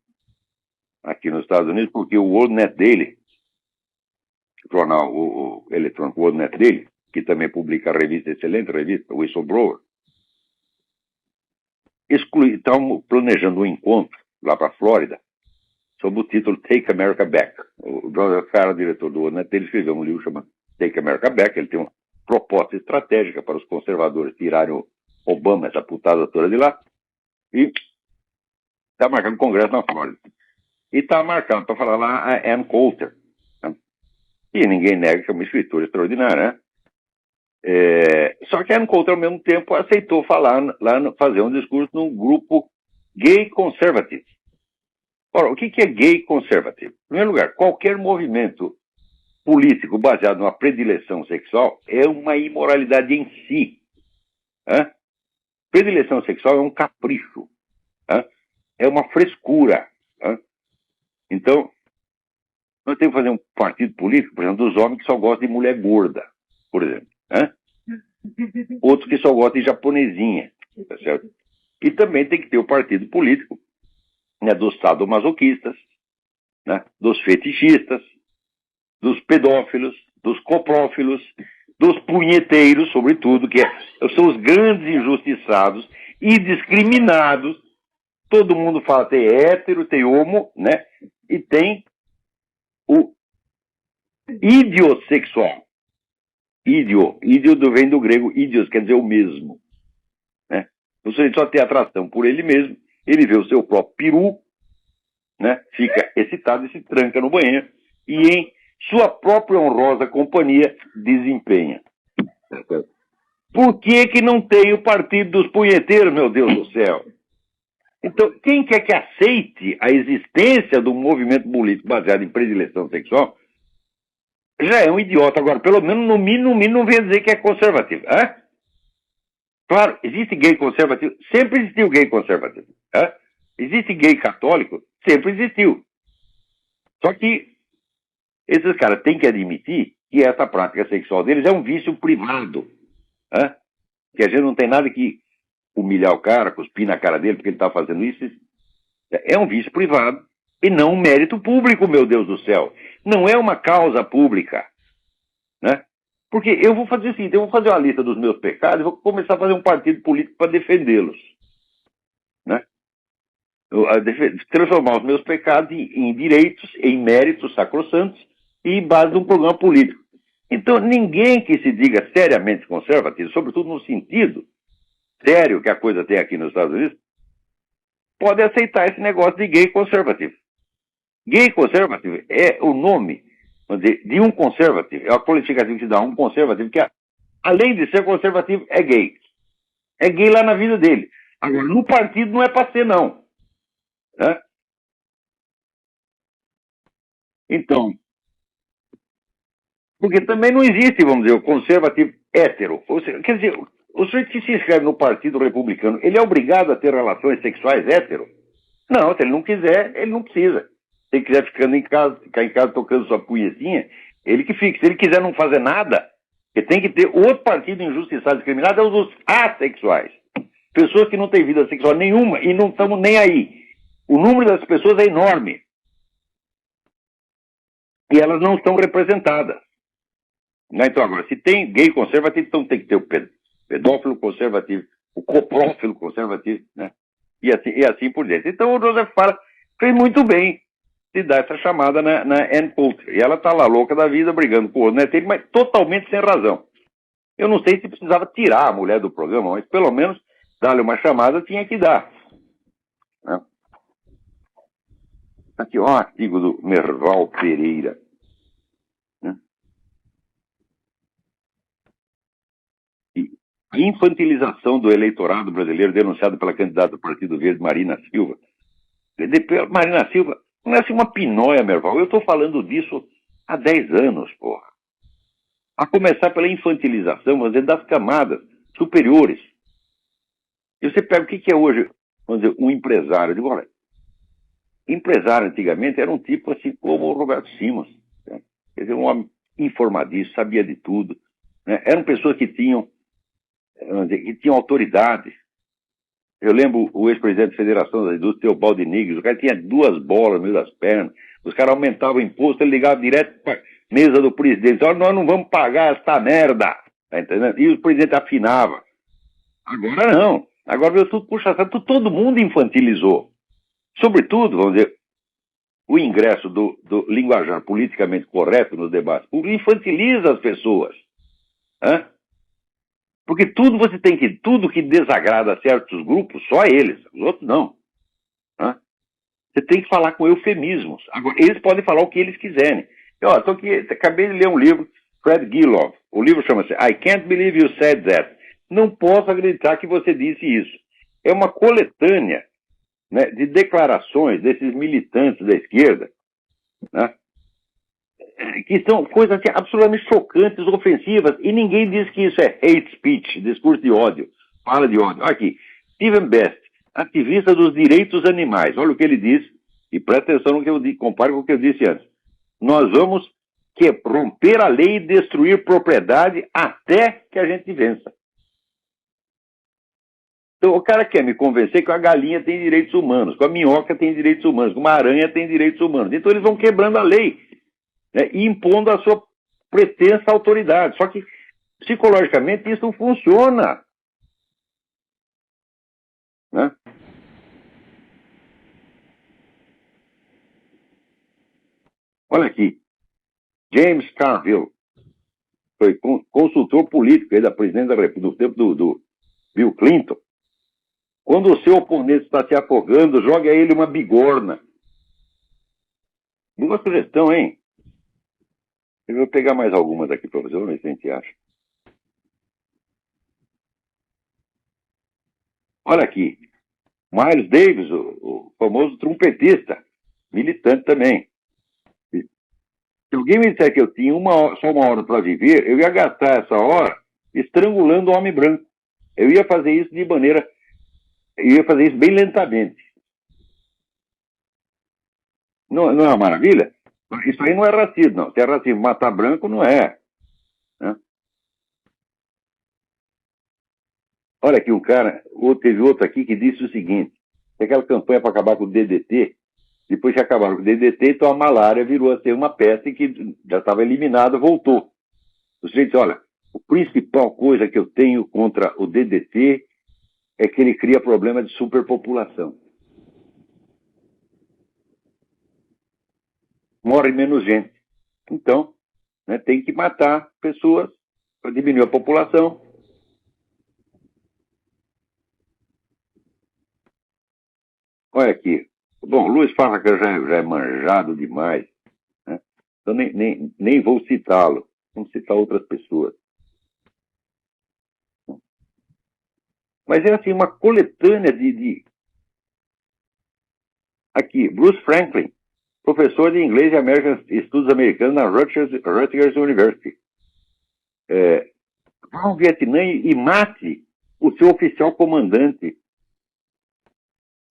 aqui nos Estados Unidos, porque o World Net Daily, o jornal o eletrônico World Net Daily, que também publica a revista, excelente revista, Whistleblower, estão planejando um encontro lá para a Flórida, sob o título Take America Back. O Joseph Farah, diretor do World Net Daily, escreveu um livro chamado Take America Back. Ele tem uma proposta estratégica para os conservadores tirarem o Obama, essa putada toda de lá, e está marcando um congresso na Flórida. E está marcando para falar lá a Ann Coulter. Né? E ninguém nega que é uma escritora extraordinária, né? Só que a Ann Coulter, ao mesmo tempo, aceitou falar lá, fazer um discurso num grupo gay conservative. Ora, o que é gay conservative? Em primeiro lugar, qualquer movimento político baseado numa predileção sexual é uma imoralidade em si. Né? Predileção sexual é um capricho. Né? É uma frescura. Né? Então, nós temos que fazer um partido político, por exemplo, dos homens que só gostam de mulher gorda, por exemplo. Né? Outros que só gostam de japonesinha. Tá certo? E também tem que ter o partido político, né, dos sadomasoquistas, né, dos fetichistas, dos pedófilos, dos coprófilos, dos punheteiros, sobretudo, que são os grandes injustiçados e discriminados. Todo mundo fala, tem hétero, tem homo, né? E tem o idiossexual. Ídio vem do grego ídios, quer dizer o mesmo. Né? O sujeito só tem atração por ele mesmo, ele vê o seu próprio peru, né? Fica excitado e se tranca no banheiro, e em sua própria honrosa companhia desempenha. Por que não tem o partido dos punheteiros, meu Deus do céu? Então, quem quer que aceite a existência do movimento político baseado em predileção sexual já é um idiota. Agora, pelo menos, no mínimo, não vem dizer que é conservativo. Hã? Claro, existe gay conservativo, sempre existiu gay conservativo. Hã? Existe gay católico, sempre existiu. Só que esses caras têm que admitir que essa prática sexual deles é um vício privado. Hã? Que a gente não tem nada que humilhar o cara, cuspir na cara dele porque ele está fazendo isso. É um vício privado e não um mérito público, meu Deus do céu. Não é uma causa pública. Né? Porque eu vou fazer o seguinte, eu vou fazer uma lista dos meus pecados e vou começar a fazer um partido político para defendê-los. Né? Transformar os meus pecados em direitos, em méritos sacrossantos e em base de um programa político. Então, ninguém que se diga seriamente conservativo, sobretudo no sentido sério que a coisa tem aqui nos Estados Unidos, pode aceitar esse negócio de gay conservativo. Gay conservativo é o nome, vamos dizer, de um conservativo, é o qualificativo que dá um conservativo que, além de ser conservativo, é gay. É gay lá na vida dele. Agora, no partido não é para ser, não. Né? Então, porque também não existe, vamos dizer, o conservativo hétero. Ou seja, quer dizer, o sujeito que se inscreve no Partido Republicano, ele é obrigado a ter relações sexuais hétero? Não, se ele não quiser, ele não precisa. Se ele quiser ficar em casa tocando sua punhetinha, ele que fique. Se ele quiser não fazer nada, porque tem que ter outro partido injustiçado e discriminado, é os dos assexuais. Pessoas que não têm vida sexual nenhuma e não estão nem aí. O número das pessoas é enorme. E elas não estão representadas. Então, agora, se tem gay conservativo, então tem que ter o pedófilo conservativo, o coprófilo conservativo, né? E assim por diante. Então, o Joseph Farah fez muito bem de dar essa chamada na Ann Coulter. E ela tá lá louca da vida, brigando com o outro, né? Mas totalmente sem razão. Eu não sei se precisava tirar a mulher do programa, mas pelo menos dar-lhe uma chamada tinha que dar. Né? Aqui, ó, um artigo do Merval Pereira. Né? A infantilização do eleitorado brasileiro denunciado pela candidata do Partido Verde, Marina Silva. Marina Silva não é assim uma pinóia, Merval. Eu estou falando disso há 10 anos, porra. A começar pela infantilização, vamos dizer, das camadas superiores. E você pega o que é hoje, vamos dizer, um empresário. Eu digo, olha, empresário antigamente era um tipo assim como o Roberto Simons. Né? Quer dizer, um homem informadíssimo, sabia de tudo. Né? Eram pessoas que tinham autoridade. Eu lembro o ex-presidente da Federação da Indústria, Teobaldo Nigres, o cara tinha 2 bolas no meio das pernas, os caras aumentavam o imposto, ele ligava direto para a mesa do presidente, olha, nós não vamos pagar essa merda, tá entendendo? E o presidente afinava. Agora não, agora veio tudo puxa-saco, todo mundo infantilizou. Sobretudo, vamos dizer, o ingresso do linguajar politicamente correto nos debates públicos infantiliza as pessoas. Hã? Porque tudo que desagrada a certos grupos, só eles, os outros não. Né? Você tem que falar com eufemismos. Agora, eles podem falar o que eles quiserem. Acabei de ler um livro, Fred Gillow. O livro chama-se I Can't Believe You Said That. Não posso acreditar que você disse isso. É uma coletânea, né, de declarações desses militantes da esquerda, né, que são coisas assim, absolutamente chocantes, ofensivas, e ninguém diz que isso é hate speech, discurso de ódio, fala de ódio. Aqui, Stephen Best, ativista dos direitos animais, olha o que ele diz, e presta atenção no que eu disse, compare com o que eu disse antes. Nós vamos romper a lei e destruir propriedade até que a gente vença. Então, o cara quer me convencer que a galinha tem direitos humanos, que a minhoca tem direitos humanos, que uma aranha tem direitos humanos. Então, eles vão quebrando a lei, né, e impondo a sua pretensa autoridade. Só que, psicologicamente, isso não funciona. Né? Olha aqui. James Carville, foi consultor político aí da presidente da República, do tempo do Bill Clinton. Quando o seu oponente está se afogando, joga a ele uma bigorna. Boa sugestão, hein? Eu vou pegar mais algumas aqui para você, vamos ver se a gente acha. Olha aqui, Miles Davis, o famoso trompetista, militante também. Se alguém me disser que eu tinha só uma hora para viver, eu ia gastar essa hora estrangulando o homem branco. Eu ia fazer isso bem lentamente. Não, não é uma maravilha? Isso aí não é racismo, não. Se é racismo matar branco, não é. Né? Olha aqui, teve outro aqui que disse o seguinte, que aquela campanha para acabar com o DDT, depois que acabaram com o DDT, então a malária virou a ser uma peste que já estava eliminada, voltou. O sujeito disse, olha, a principal coisa que eu tenho contra o DDT é que ele cria problema de superpopulação. Morre menos gente. Então, né, tem que matar pessoas para diminuir a população. Olha aqui. Bom, Luiz Fábrica já é manjado demais. Né? Então nem vou citá-lo. Vamos citar outras pessoas. Mas é assim, uma coletânea Aqui, Bruce Franklin, professor de inglês e estudos americanos na Rutgers University. Vá ao Vietnã e mate o seu oficial comandante.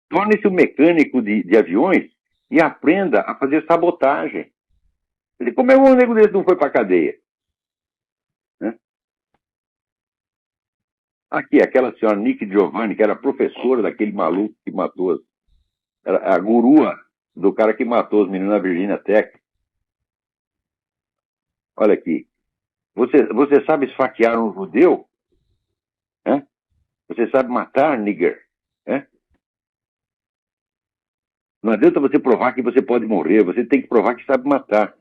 Torne-se um mecânico de aviões e aprenda a fazer sabotagem. Como é que um nego desse não foi para a cadeia? Né? Aqui, aquela senhora Nick Giovanni, que era professora daquele maluco que matou, era a gurua do cara que matou os meninos na Virginia Tech. Olha aqui. Você sabe esfaquear um judeu? Né? Você sabe matar, nigger? Né? Não adianta você provar que você pode morrer, você tem que provar que sabe matar.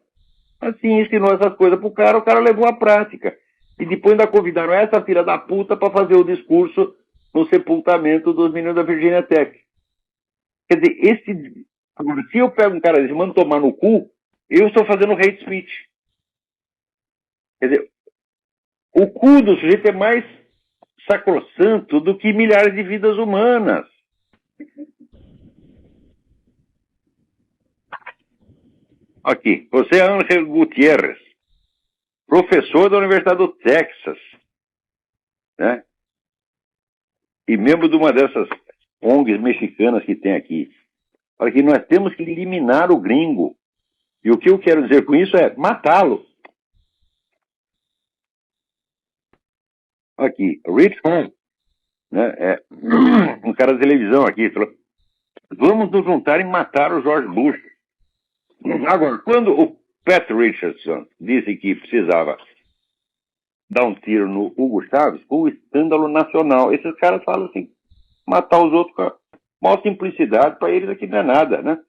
Assim, ensinou essas coisas pro cara, o cara levou à prática. E depois ainda convidaram essa filha da puta para fazer o discurso no sepultamento dos meninos da Virginia Tech. Quer dizer, agora, se eu pego um cara desse e mando tomar no cu, eu estou fazendo hate speech. Quer dizer, o cu do sujeito é mais sacrossanto do que milhares de vidas humanas. Aqui, José Ángel Gutiérrez, professor da Universidade do Texas, né? E membro de uma dessas ONGs mexicanas que tem aqui. Olha que nós temos que eliminar o gringo. E o que eu quero dizer com isso é matá-lo. Aqui, Rich Holmes, né? Um cara da televisão aqui, falou, vamos nos juntar e matar o George Bush. Agora, quando o Pat Richardson disse que precisava dar um tiro no Hugo Chávez, o escândalo nacional. Esses caras falam assim, matar os outros com a maior simplicidade, para eles aqui não é nada, né?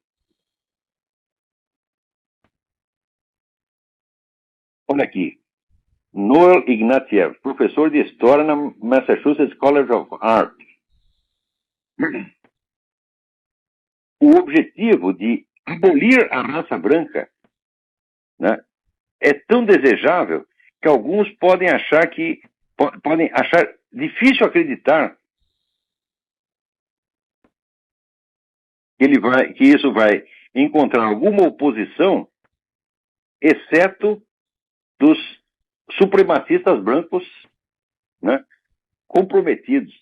Olha aqui, Noel Ignatieff, professor de História na Massachusetts College of Art. O objetivo de abolir a raça branca, né, é tão desejável que alguns podem achar difícil acreditar que isso vai encontrar alguma oposição, exceto dos supremacistas brancos, né, comprometidos,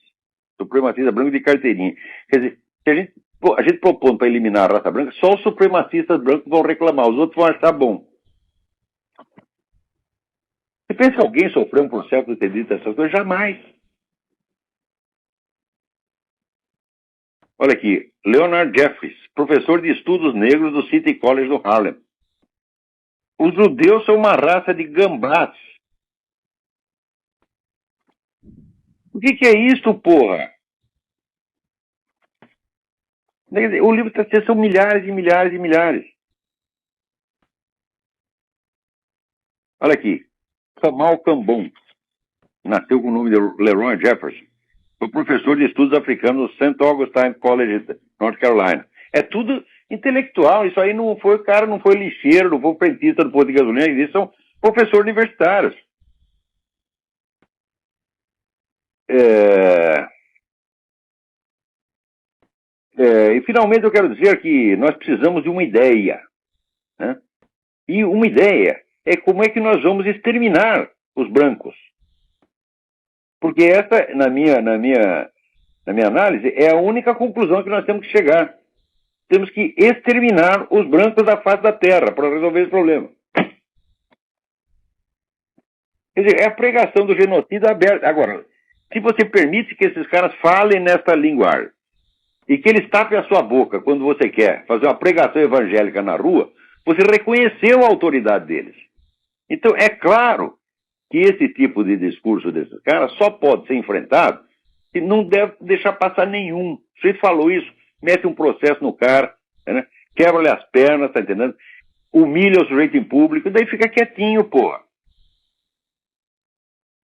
supremacistas brancos de carteirinha. Quer dizer, se a gente propõe para eliminar a raça branca, só os supremacistas brancos vão reclamar, os outros vão achar bom. Você pensa que alguém sofreu um processo de ter dito essas coisas? Jamais. Olha aqui, Leonard Jeffries, professor de estudos negros do City College do Harlem. Os judeus são uma raça de gambás. O que é isso, porra? O livro está dizendo são milhares e milhares e milhares. Olha aqui. Kamal Cambon, nasceu com o nome de Leroy Jefferson, foi professor de estudos africanos no St. Augustine College, North Carolina. É tudo intelectual, isso aí não foi, o cara não foi lixeiro, não foi frentista do posto de gasolina, eles são professores universitários. E finalmente eu quero dizer que nós precisamos de uma ideia, né? E uma ideia é como é que nós vamos exterminar os brancos. Porque essa, na minha análise, é a única conclusão que nós temos que chegar. Temos que exterminar os brancos da face da terra para resolver esse problema. Quer dizer, é a pregação do genocídio aberta. Agora, se você permite que esses caras falem nesta linguagem e que eles tapem a sua boca quando você quer fazer uma pregação evangélica na rua, você reconheceu a autoridade deles. Então, é claro que esse tipo de discurso desses caras só pode ser enfrentado e não deve deixar passar nenhum. Você falou isso, mete um processo no cara, né? Quebra-lhe as pernas, tá entendendo? Humilha o sujeito em público, e daí fica quietinho, porra.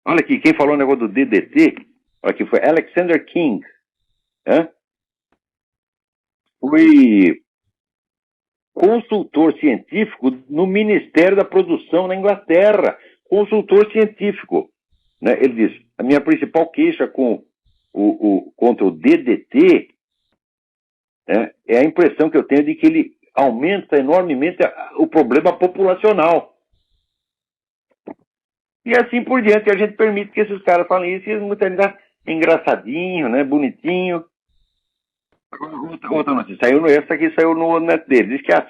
Olha aqui, quem falou o negócio do DDT, olha aqui, foi Alexander King, né? Foi consultor científico no Ministério da Produção na Inglaterra, consultor científico, né? Ele diz, a minha principal queixa contra o DDT, né, é a impressão que eu tenho de que ele aumenta enormemente o problema populacional. E assim por diante, a gente permite que esses caras falem isso, e eles muitas vezes engraçadinho, né, bonitinho. Outra notícia, essa aqui saiu no net dele, diz que a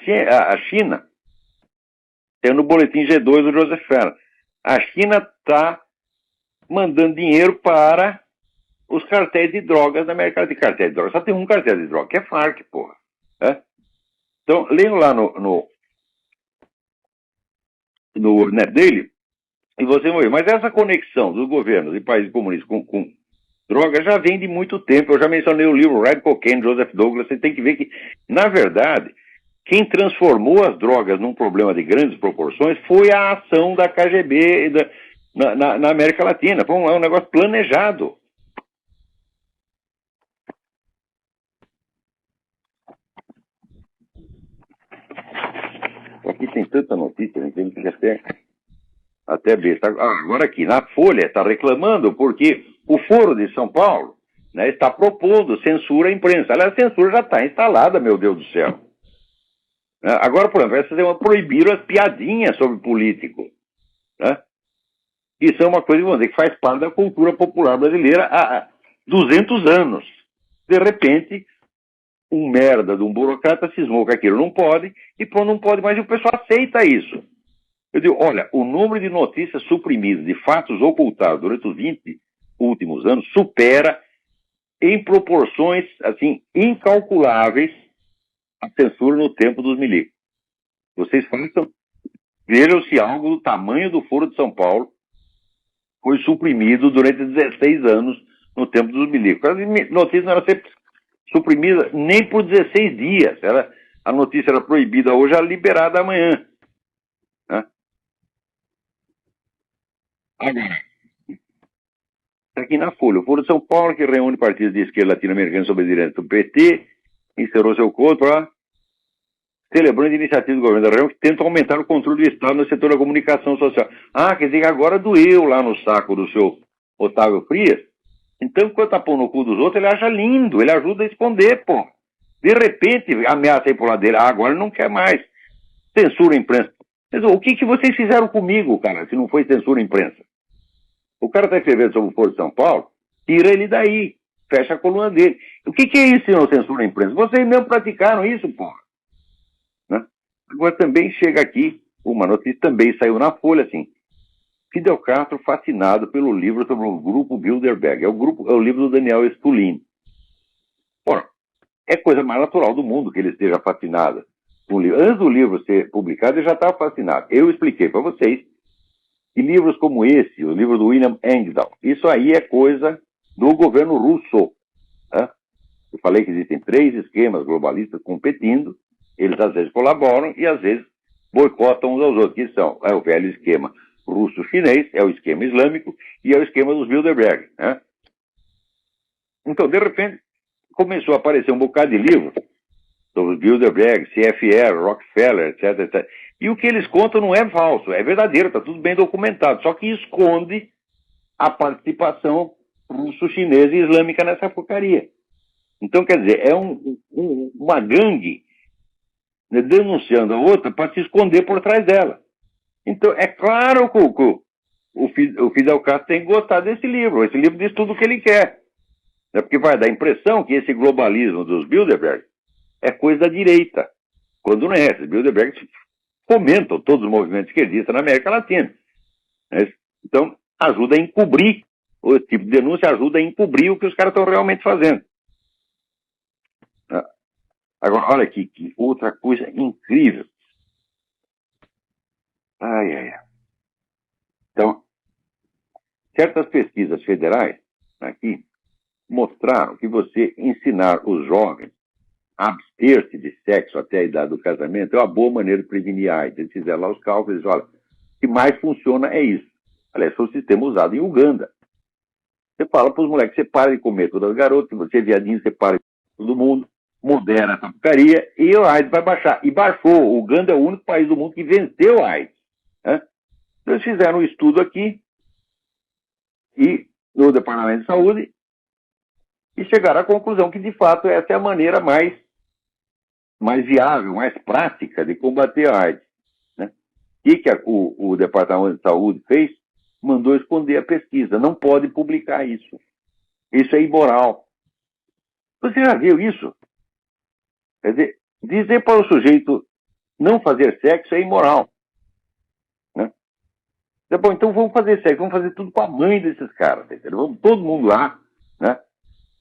China, saiu no boletim G2 do Joseph Ferro, a China está mandando dinheiro para os cartéis de drogas da América Latina. Cartéis de drogas, só tem um cartel de drogas, que é Farc, porra. Né? Então, leiam lá no net dele, e você vai ver. Mas essa conexão dos governos e países comunistas com droga já vem de muito tempo. Eu já mencionei o livro Red Cocaine, Joseph Douglas. Você tem que ver que, na verdade, quem transformou as drogas num problema de grandes proporções foi a ação da KGB na América Latina. Foi um negócio planejado. Aqui tem tanta notícia, né, tem que até ver. Agora aqui, na Folha, está reclamando porque o Foro de São Paulo, né, está propondo censura à imprensa. Aliás, a censura já está instalada, meu Deus do céu. Agora, por exemplo, proibiram as piadinhas sobre político. Né? Isso é uma coisa, vamos dizer, que faz parte da cultura popular brasileira há 200 anos. De repente, um merda de um burocrata cismou que aquilo não pode, e pronto, não pode mais, e o pessoal aceita isso. Eu digo, olha, o número de notícias suprimidas, de fatos ocultados durante os 20 últimos anos, supera em proporções, assim, incalculáveis a censura no tempo dos milicos. Vocês façam, vejam se algo do tamanho do Foro de São Paulo foi suprimido durante 16 anos no tempo dos milicos. As notícias não eram sempre suprimidas nem por 16 dias. A notícia era proibida hoje, era liberada amanhã. Né? Agora, está aqui na Folha, o Foro de São Paulo, que reúne partidos de esquerda latino-americana sob a direção do PT, encerrou seu encontro lá, celebrando a iniciativa do governo da região que tenta aumentar o controle do Estado no setor da comunicação social. Quer dizer que agora doeu lá no saco do seu Otávio Frias. Então, quando tá pondo no cu dos outros, ele acha lindo, ele ajuda a esconder, pô. De repente, ameaça aí pro lado dele, agora não quer mais. Censura a imprensa. Mas, o que vocês fizeram comigo, cara, se não foi censura a imprensa? O cara está escrevendo sobre o Foro de São Paulo, tira ele daí, fecha a coluna dele. O que é isso, senhor, censura a imprensa? Vocês mesmo praticaram isso, porra. Né? Agora também chega aqui, uma notícia também saiu na Folha, assim, Fidel Castro fascinado pelo livro sobre o grupo Bilderberg. É o livro do Daniel Estulin. Ora, é coisa mais natural do mundo que ele esteja fascinado com o livro. Antes do livro ser publicado, ele já estava fascinado. Eu expliquei para vocês que livros como esse, o livro do William Engdahl, isso aí é coisa do governo russo. Né? Eu falei que existem 3 esquemas globalistas competindo, eles às vezes colaboram e às vezes boicotam uns aos outros, que são o velho esquema russo-chinês, é o esquema islâmico e é o esquema dos Bilderberg, né? Então, de repente, começou a aparecer um bocado de livro sobre Bilderberg, CFR, Rockefeller, etc, etc. E o que eles contam não é falso, é verdadeiro, está tudo bem documentado, só que esconde a participação russo-chinesa e islâmica nessa porcaria. Então, quer dizer, é uma gangue, né, denunciando a outra para se esconder por trás dela. Então, é claro que o Fidel Castro tem que gostar desse livro. Esse livro diz tudo o que ele quer. Né? Porque vai dar a impressão que esse globalismo dos Bilderberg é coisa da direita. Quando não é. Esses Bilderberg fomentam todos os movimentos esquerdistas na América Latina. Né? Então, ajuda a encobrir, o tipo de denúncia ajuda a encobrir o que os caras estão realmente fazendo. Agora, olha aqui, que outra coisa incrível. Ai, ai, ai. Então, certas pesquisas federais aqui mostraram que você ensinar os jovens a abster-se de sexo até a idade do casamento é uma boa maneira de prevenir a AIDS. Eles fizeram lá os cálculos e olha, o que mais funciona é isso. Aliás, foi o sistema usado em Uganda. Você fala para os moleques, você para de comer todas as garotas, você é viadinho, você para de comer todo mundo, modera essa porcaria e o AIDS vai baixar. E baixou. O Uganda é o único país do mundo que venceu a AIDS. Né? Então, eles fizeram um estudo aqui e no Departamento de Saúde e chegaram à conclusão que, de fato, essa é a maneira mais viável, mais prática de combater a AIDS. Né? E que o Departamento de Saúde fez? Mandou esconder a pesquisa. Não pode publicar isso. Isso é imoral. Você já viu isso? Quer dizer para o sujeito não fazer sexo é imoral. Né? Bom, então vamos fazer sexo, vamos fazer tudo com a mãe desses caras. Entendeu? Vamos todo mundo lá, né?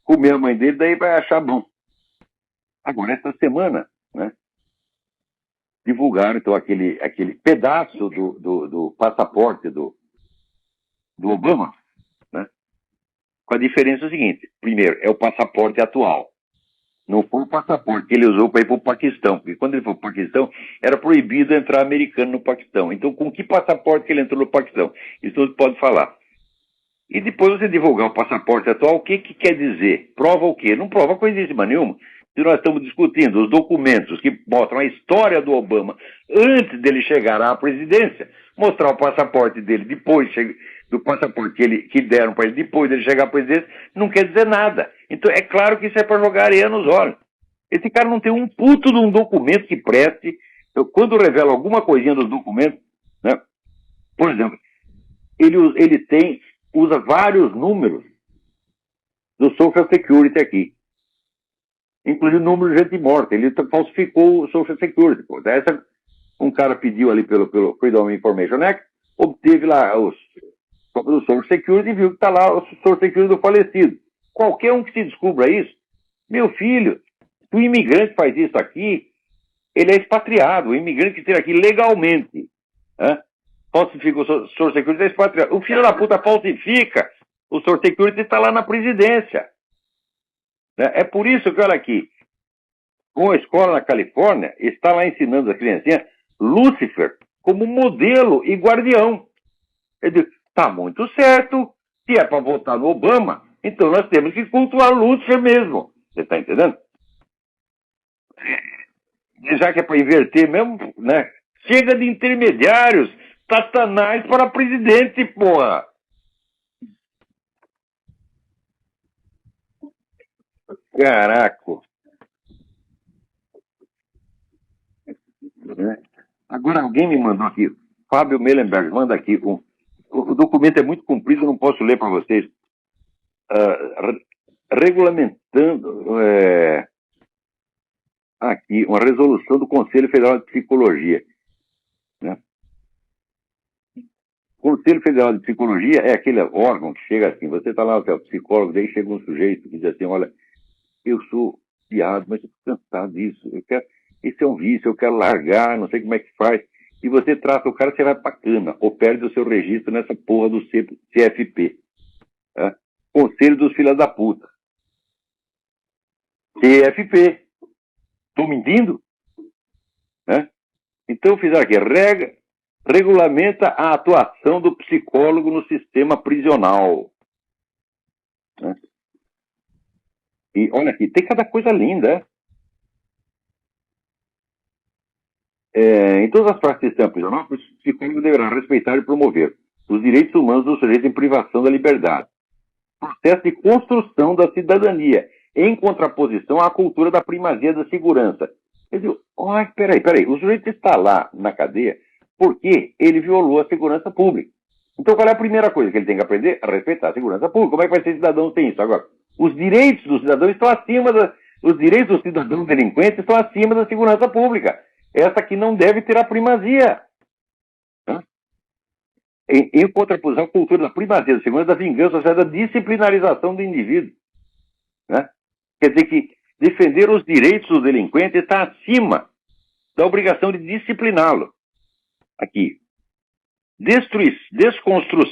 Comer a mãe dele, daí vai achar bom. Agora, esta semana, né, divulgaram então aquele pedaço do passaporte do Obama, né, com a diferença seguinte: primeiro, é o passaporte atual. Não foi o passaporte que ele usou para ir para o Paquistão, porque quando ele foi para o Paquistão, era proibido entrar americano no Paquistão. Então, com que passaporte que ele entrou no Paquistão? Isso não se pode falar. E depois você divulgar o passaporte atual, o que quer dizer? Prova o quê? Não prova coisíssima nenhuma. Se nós estamos discutindo os documentos que mostram a história do Obama antes dele chegar à presidência, mostrar o passaporte dele depois do passaporte que deram para ele depois dele chegar à presidência, não quer dizer nada. Então é claro que isso é para jogar areia nos olhos. Esse cara não tem um puto de um documento que preste. Quando revela alguma coisinha dos documentos, né, por exemplo, ele usa vários números do Social Security aqui. Inclusive o número de gente morta. Ele falsificou o Social Security. Pô. Um cara pediu ali pelo Freedom Information Act, obteve lá os do Social Security e viu que está lá o Social Security do falecido. Qualquer um que se descubra isso, meu filho, se o imigrante faz isso aqui, ele é expatriado. O imigrante que esteja aqui legalmente, né, falsifica o Social Security, é expatriado. O filho da puta falsifica, o Social Security está lá na presidência. É por isso que, olha aqui, uma escola na Califórnia está lá ensinando as criancinhas Lúcifer como modelo e guardião. Ele diz, tá muito certo, se é para votar no Obama, então nós temos que cultuar Lúcifer mesmo. Você está entendendo? Já que é para inverter mesmo, né? Chega de intermediários, Satanás para presidente, porra! Caraca! Agora alguém me mandou aqui, Fábio Meilenberg, manda aqui. O documento é muito comprido, não posso ler para vocês. Regulamentando aqui uma resolução do Conselho Federal de Psicologia. Né? O Conselho Federal de Psicologia é aquele órgão que chega assim, você está lá, você é o psicólogo, daí chega um sujeito que diz assim, olha, eu sou viado, mas eu estou cansado disso, esse é um vício, eu quero largar, não sei como é que faz. E você trata o cara, você vai pra cana, ou perde o seu registro nessa porra do CFP. Tá? Conselho dos Filhos da Puta. CFP. Estou mentindo? Né? Então fizeram aqui, regulamenta a atuação do psicólogo no sistema prisional. Né? E olha aqui, tem cada coisa linda. Em todas as partes do sistema prisional, o psicólogo deverá respeitar e promover os direitos humanos do sujeito em privação da liberdade. Processo de construção da cidadania, em contraposição à cultura da primazia da segurança. Eu digo, peraí, o sujeito está lá na cadeia porque ele violou a segurança pública. Então qual é a primeira coisa que ele tem que aprender? A respeitar a segurança pública. Como é que vai ser cidadão sem isso? Agora, os direitos do cidadão estão acima os direitos dos cidadãos delinquentes estão acima da segurança pública. Essa aqui não deve ter a primazia. Em contraposição à cultura da primazia da segurança, da vingança, ou seja, da disciplinarização do indivíduo. Né? Quer dizer que defender os direitos do delinquente está acima da obrigação de discipliná-lo. Aqui.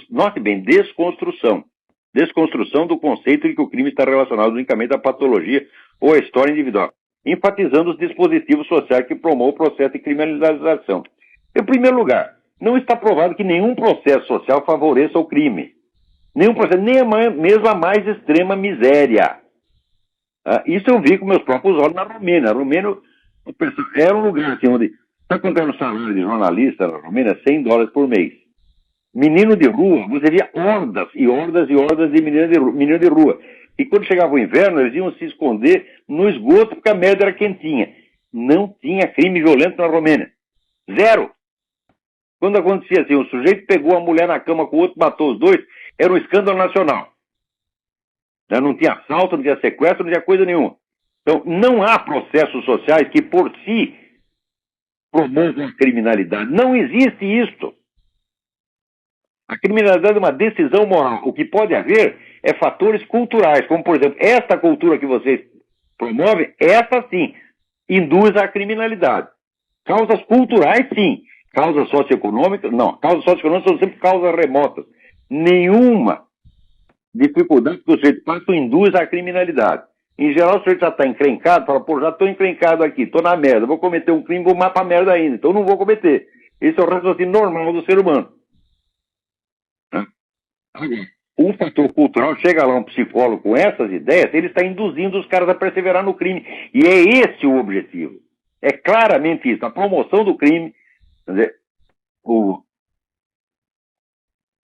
Note bem, desconstrução. Desconstrução do conceito de que o crime está relacionado unicamente à patologia ou à história individual, enfatizando os dispositivos sociais que promovem o processo de criminalização. Em primeiro lugar, não está provado que nenhum processo social favoreça o crime. Nenhum processo, mesmo a mais extrema miséria. Isso eu vi com meus próprios olhos na Romênia. A Romênia era um lugar assim, onde... Sabe quanto era o salário de jornalista na Romênia? $100 por mês. Menino de rua, você via hordas e hordas e hordas de menino de rua. E quando chegava o inverno, eles iam se esconder no esgoto porque a merda era quentinha. Não tinha crime violento na Romênia. Zero. Quando acontecia assim, o sujeito pegou a mulher na cama com o outro, matou os dois, era um escândalo nacional. Não tinha assalto, não tinha sequestro, não tinha coisa nenhuma. Então, não há processos sociais que por si promovam a criminalidade. Não existe isso. A criminalidade é uma decisão moral. O que pode haver é fatores culturais, como, por exemplo, esta cultura que vocês promovem, essa sim, induz à criminalidade. Causas culturais, sim. Causas socioeconômicas, não. Causas socioeconômicas são sempre causas remotas. Nenhuma dificuldade que o sujeito passa induz à criminalidade. Em geral, o sujeito já está encrencado, fala, já estou encrencado aqui, estou na merda, vou cometer um crime, vou matar a merda ainda, então não vou cometer. Esse é o raciocínio normal do ser humano. Agora, o fator cultural, chega lá um psicólogo com essas ideias, ele está induzindo os caras a perseverar no crime. E é esse o objetivo. É claramente isso, a promoção do crime, quer dizer,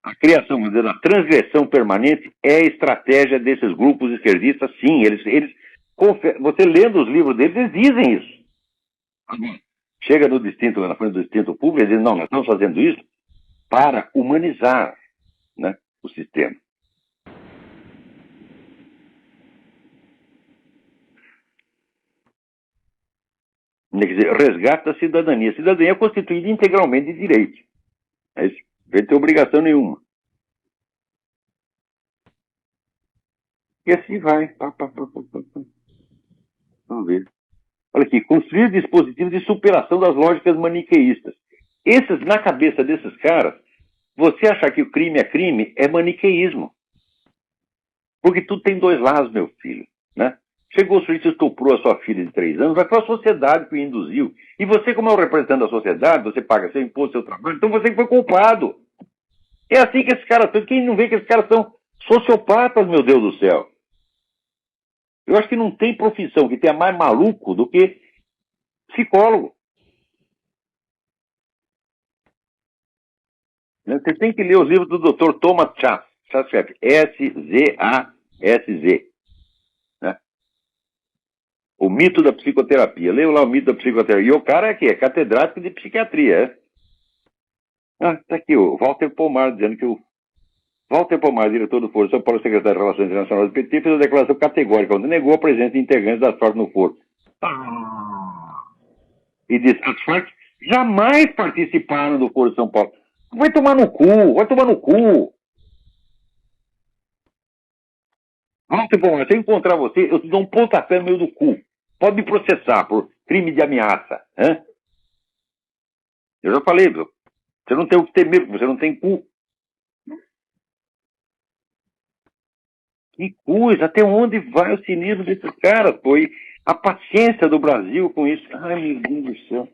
a criação, vamos dizer, a transgressão permanente é a estratégia desses grupos esquerdistas, sim. Você lendo os livros deles, eles dizem isso. Agora, chega na frente do distinto público, eles dizem, não, nós estamos fazendo isso para humanizar, né, o sistema. Quer dizer, resgate da cidadania. A cidadania é constituída integralmente de direitos. É isso. Não tem obrigação nenhuma. E assim vai. Vamos ver. Olha aqui, construir dispositivos de superação das lógicas maniqueístas. Na cabeça desses caras, você achar que o crime é maniqueísmo. Porque tudo tem dois lados, meu filho. Né? Chegou o sujeito e estuprou a sua filha de 3 anos, vai para a sociedade que o induziu. E você, como é o representante da sociedade, você paga seu imposto, seu trabalho, então você que foi culpado. É assim que esses caras estão. Quem não vê que esses caras são sociopatas, meu Deus do céu? Eu acho que não tem profissão que tenha mais maluco do que psicólogo. Você tem que ler os livros do Dr. Thomas Szasz, S-Z-A-S-Z. Né? O mito da psicoterapia. Leia lá o mito da psicoterapia. E o cara é catedrático de psiquiatria. Tá aqui o Walter Pomar, dizendo que o Walter Pomar, diretor do Foro, São Paulo, secretário de Relações Internacionais do PT, fez a declaração categórica, onde negou a presença de integrantes das Farc no Foro. E diz, as Farc jamais participaram do Foro de São Paulo. Vai tomar no cu, vai tomar no cu. Walter Pomar, se eu encontrar você, eu te dou um pontapé no meio do cu. Pode me processar por crime de ameaça. Hein? Eu já falei, viu? Você não tem o que temer, você não tem cu. Que coisa, até onde vai o cinismo desses caras, pô? E a paciência do Brasil com isso. Ai, meu Deus do céu.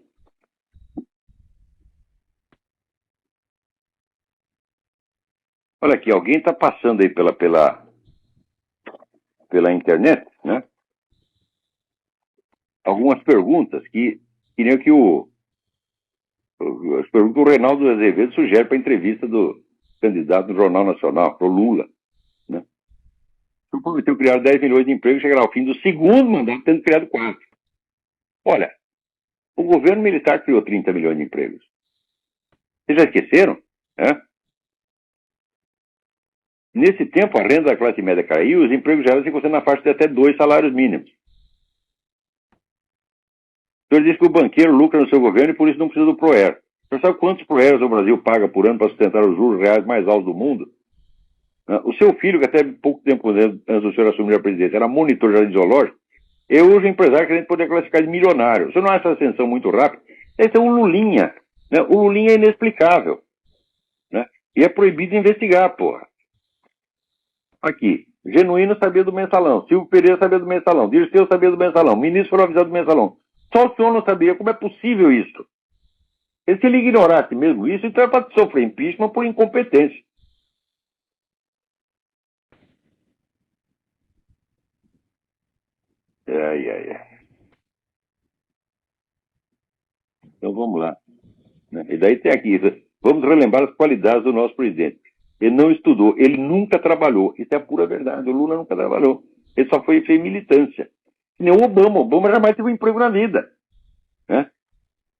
Olha aqui, alguém está passando aí pela internet, né? Algumas perguntas que queriam que as perguntas que o Reinaldo Azevedo sugere para a entrevista do candidato no Jornal Nacional, para o Lula, né? O prometeu criar 10 milhões de empregos e chegará ao fim do segundo mandato tendo criado 4. Olha, o governo militar criou 30 milhões de empregos. Vocês já esqueceram? Né? Nesse tempo, a renda da classe média caiu e os empregos gerais se encontraram na faixa de até 2 salários mínimos. O senhor disse que o banqueiro lucra no seu governo e por isso não precisa do ProER. O senhor sabe quantos ProERs o Brasil paga por ano para sustentar os juros reais mais altos do mundo? O seu filho, que até pouco tempo antes do senhor assumir a presidência, era monitor de jardim zoológico, eu hoje empresário querendo poder classificar de milionário. O senhor não acha essa ascensão muito rápida? Esse é um Lulinha. Né? O Lulinha é inexplicável. Né? E é proibido investigar, porra. Aqui, Genuíno sabia do mensalão, Silvio Pereira sabia do mensalão, Dirceu sabia do mensalão, o ministro foi avisado do mensalão. Só o senhor não sabia. Como é possível isso? E se ele ignorasse mesmo isso, então é para sofrer impeachment por incompetência. Então vamos lá. E daí tem aqui, vamos relembrar as qualidades do nosso presidente. Ele não estudou, ele nunca trabalhou. Isso é a pura verdade. O Lula nunca trabalhou. Ele só fez militância. Que nem o Obama. O Obama jamais teve um emprego na vida. Né?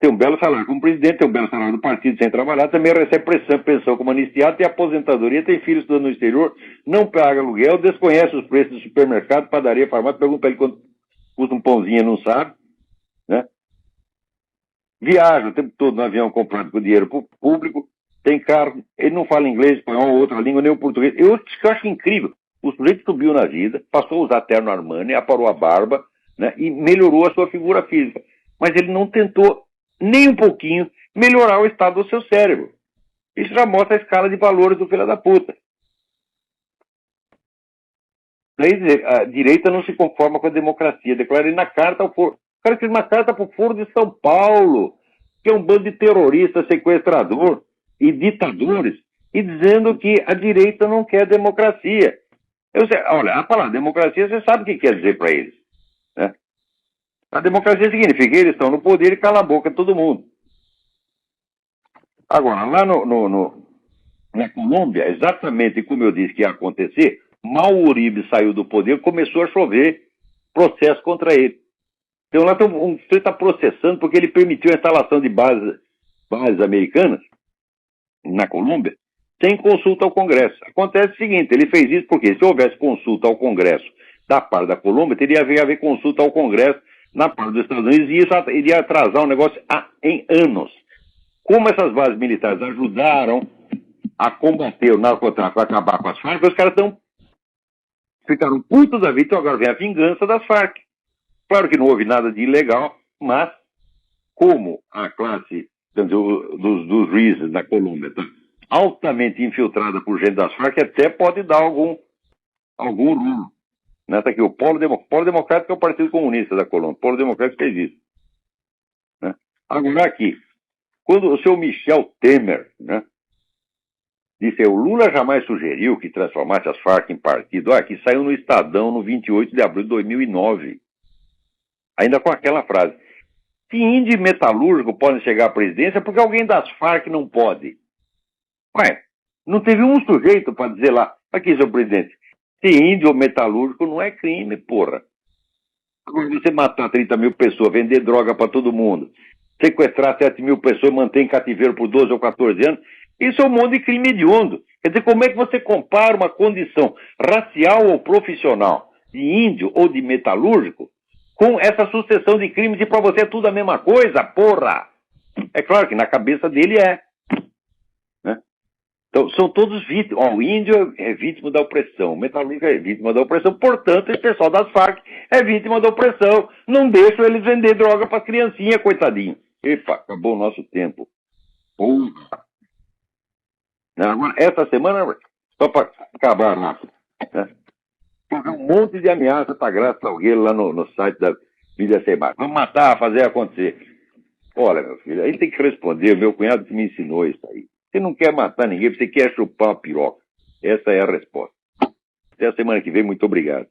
Tem um belo salário como presidente, tem um belo salário do partido sem trabalhar, também recebe pensão como anistiado, tem aposentadoria, tem filhos estudando no exterior, não paga aluguel, desconhece os preços do supermercado, padaria, farmácia, pergunta para ele quanto custa um pãozinho, não sabe. Né? Viaja o tempo todo no avião comprado com dinheiro público, tem carro, ele não fala inglês, espanhol, outra língua, nem o português. Eu acho incrível. O sujeito subiu na vida, passou a usar terno Armani, aparou a barba, né, e melhorou a sua figura física. Mas ele não tentou nem um pouquinho melhorar o estado do seu cérebro. Isso já mostra a escala de valores do filho da puta. Daí a direita não se conforma com a democracia. Declarei na carta ao foro. O cara fez uma carta para o Foro de São Paulo, que é um bando de terroristas, sequestrador e ditadores, e dizendo que a direita não quer democracia. Olha, a palavra democracia, você sabe o que quer dizer para eles. Né? A democracia significa que eles estão no poder e cala a boca de todo mundo. Agora, lá na Colômbia, exatamente como eu disse que ia acontecer, mal o Uribe saiu do poder, começou a chover processo contra ele. Então lá você está processando porque ele permitiu a instalação de bases americanas na Colômbia sem consulta ao Congresso. Acontece o seguinte, ele fez isso porque se houvesse consulta ao Congresso da parte da Colômbia, teria a haver consulta ao Congresso na parte dos Estados Unidos e isso iria atrasar o negócio em anos. Como essas bases militares ajudaram a combater o narcotráfico, a acabar com as Farc, os caras ficaram putos da vida, então agora vem a vingança das Farc. Claro que não houve nada de ilegal, mas como a classe dos juízes na Colômbia está altamente infiltrada por gente das Farc, até pode dar algum rumo. Tá aqui, o Polo Democrático é o Partido Comunista da Colômbia. O Polo Democrático fez isso. Né? Agora aqui, quando o seu Michel Temer, né, disse, o Lula jamais sugeriu que transformasse as Farc em partido. Aqui saiu no Estadão no 28 de abril de 2009. Ainda com aquela frase. Se índio e metalúrgico podem chegar à presidência, porque alguém das Farc não pode? Ué, não teve um sujeito para dizer lá, aqui, seu presidente, se índio ou metalúrgico não é crime, porra. Agora, você matar 30 mil pessoas, vender droga para todo mundo, sequestrar 7 mil pessoas e manter em cativeiro por 12 ou 14 anos, isso é um monte de crime hediondo. Quer dizer, como é que você compara uma condição racial ou profissional de índio ou de metalúrgico com essa sucessão de crimes e para você é tudo a mesma coisa, porra? É claro que na cabeça dele é. Né? Então, são todos vítimas. O índio é vítima da opressão, o metalúrgico é vítima da opressão, portanto, esse pessoal das Farc é vítima da opressão. Não deixam eles vender droga para as criancinhas, coitadinho. Epa, acabou o nosso tempo. Porra. Agora, essa semana, só para acabar rápido, né? Um monte de ameaça para Graça Salgueiro lá no site da Mídia Sem Mais. Vamos matar, fazer acontecer. Olha, meu filho, aí tem que responder. Meu cunhado que me ensinou isso aí. Você não quer matar ninguém, você quer chupar uma piroca. Essa é a resposta. Até a semana que vem. Muito obrigado.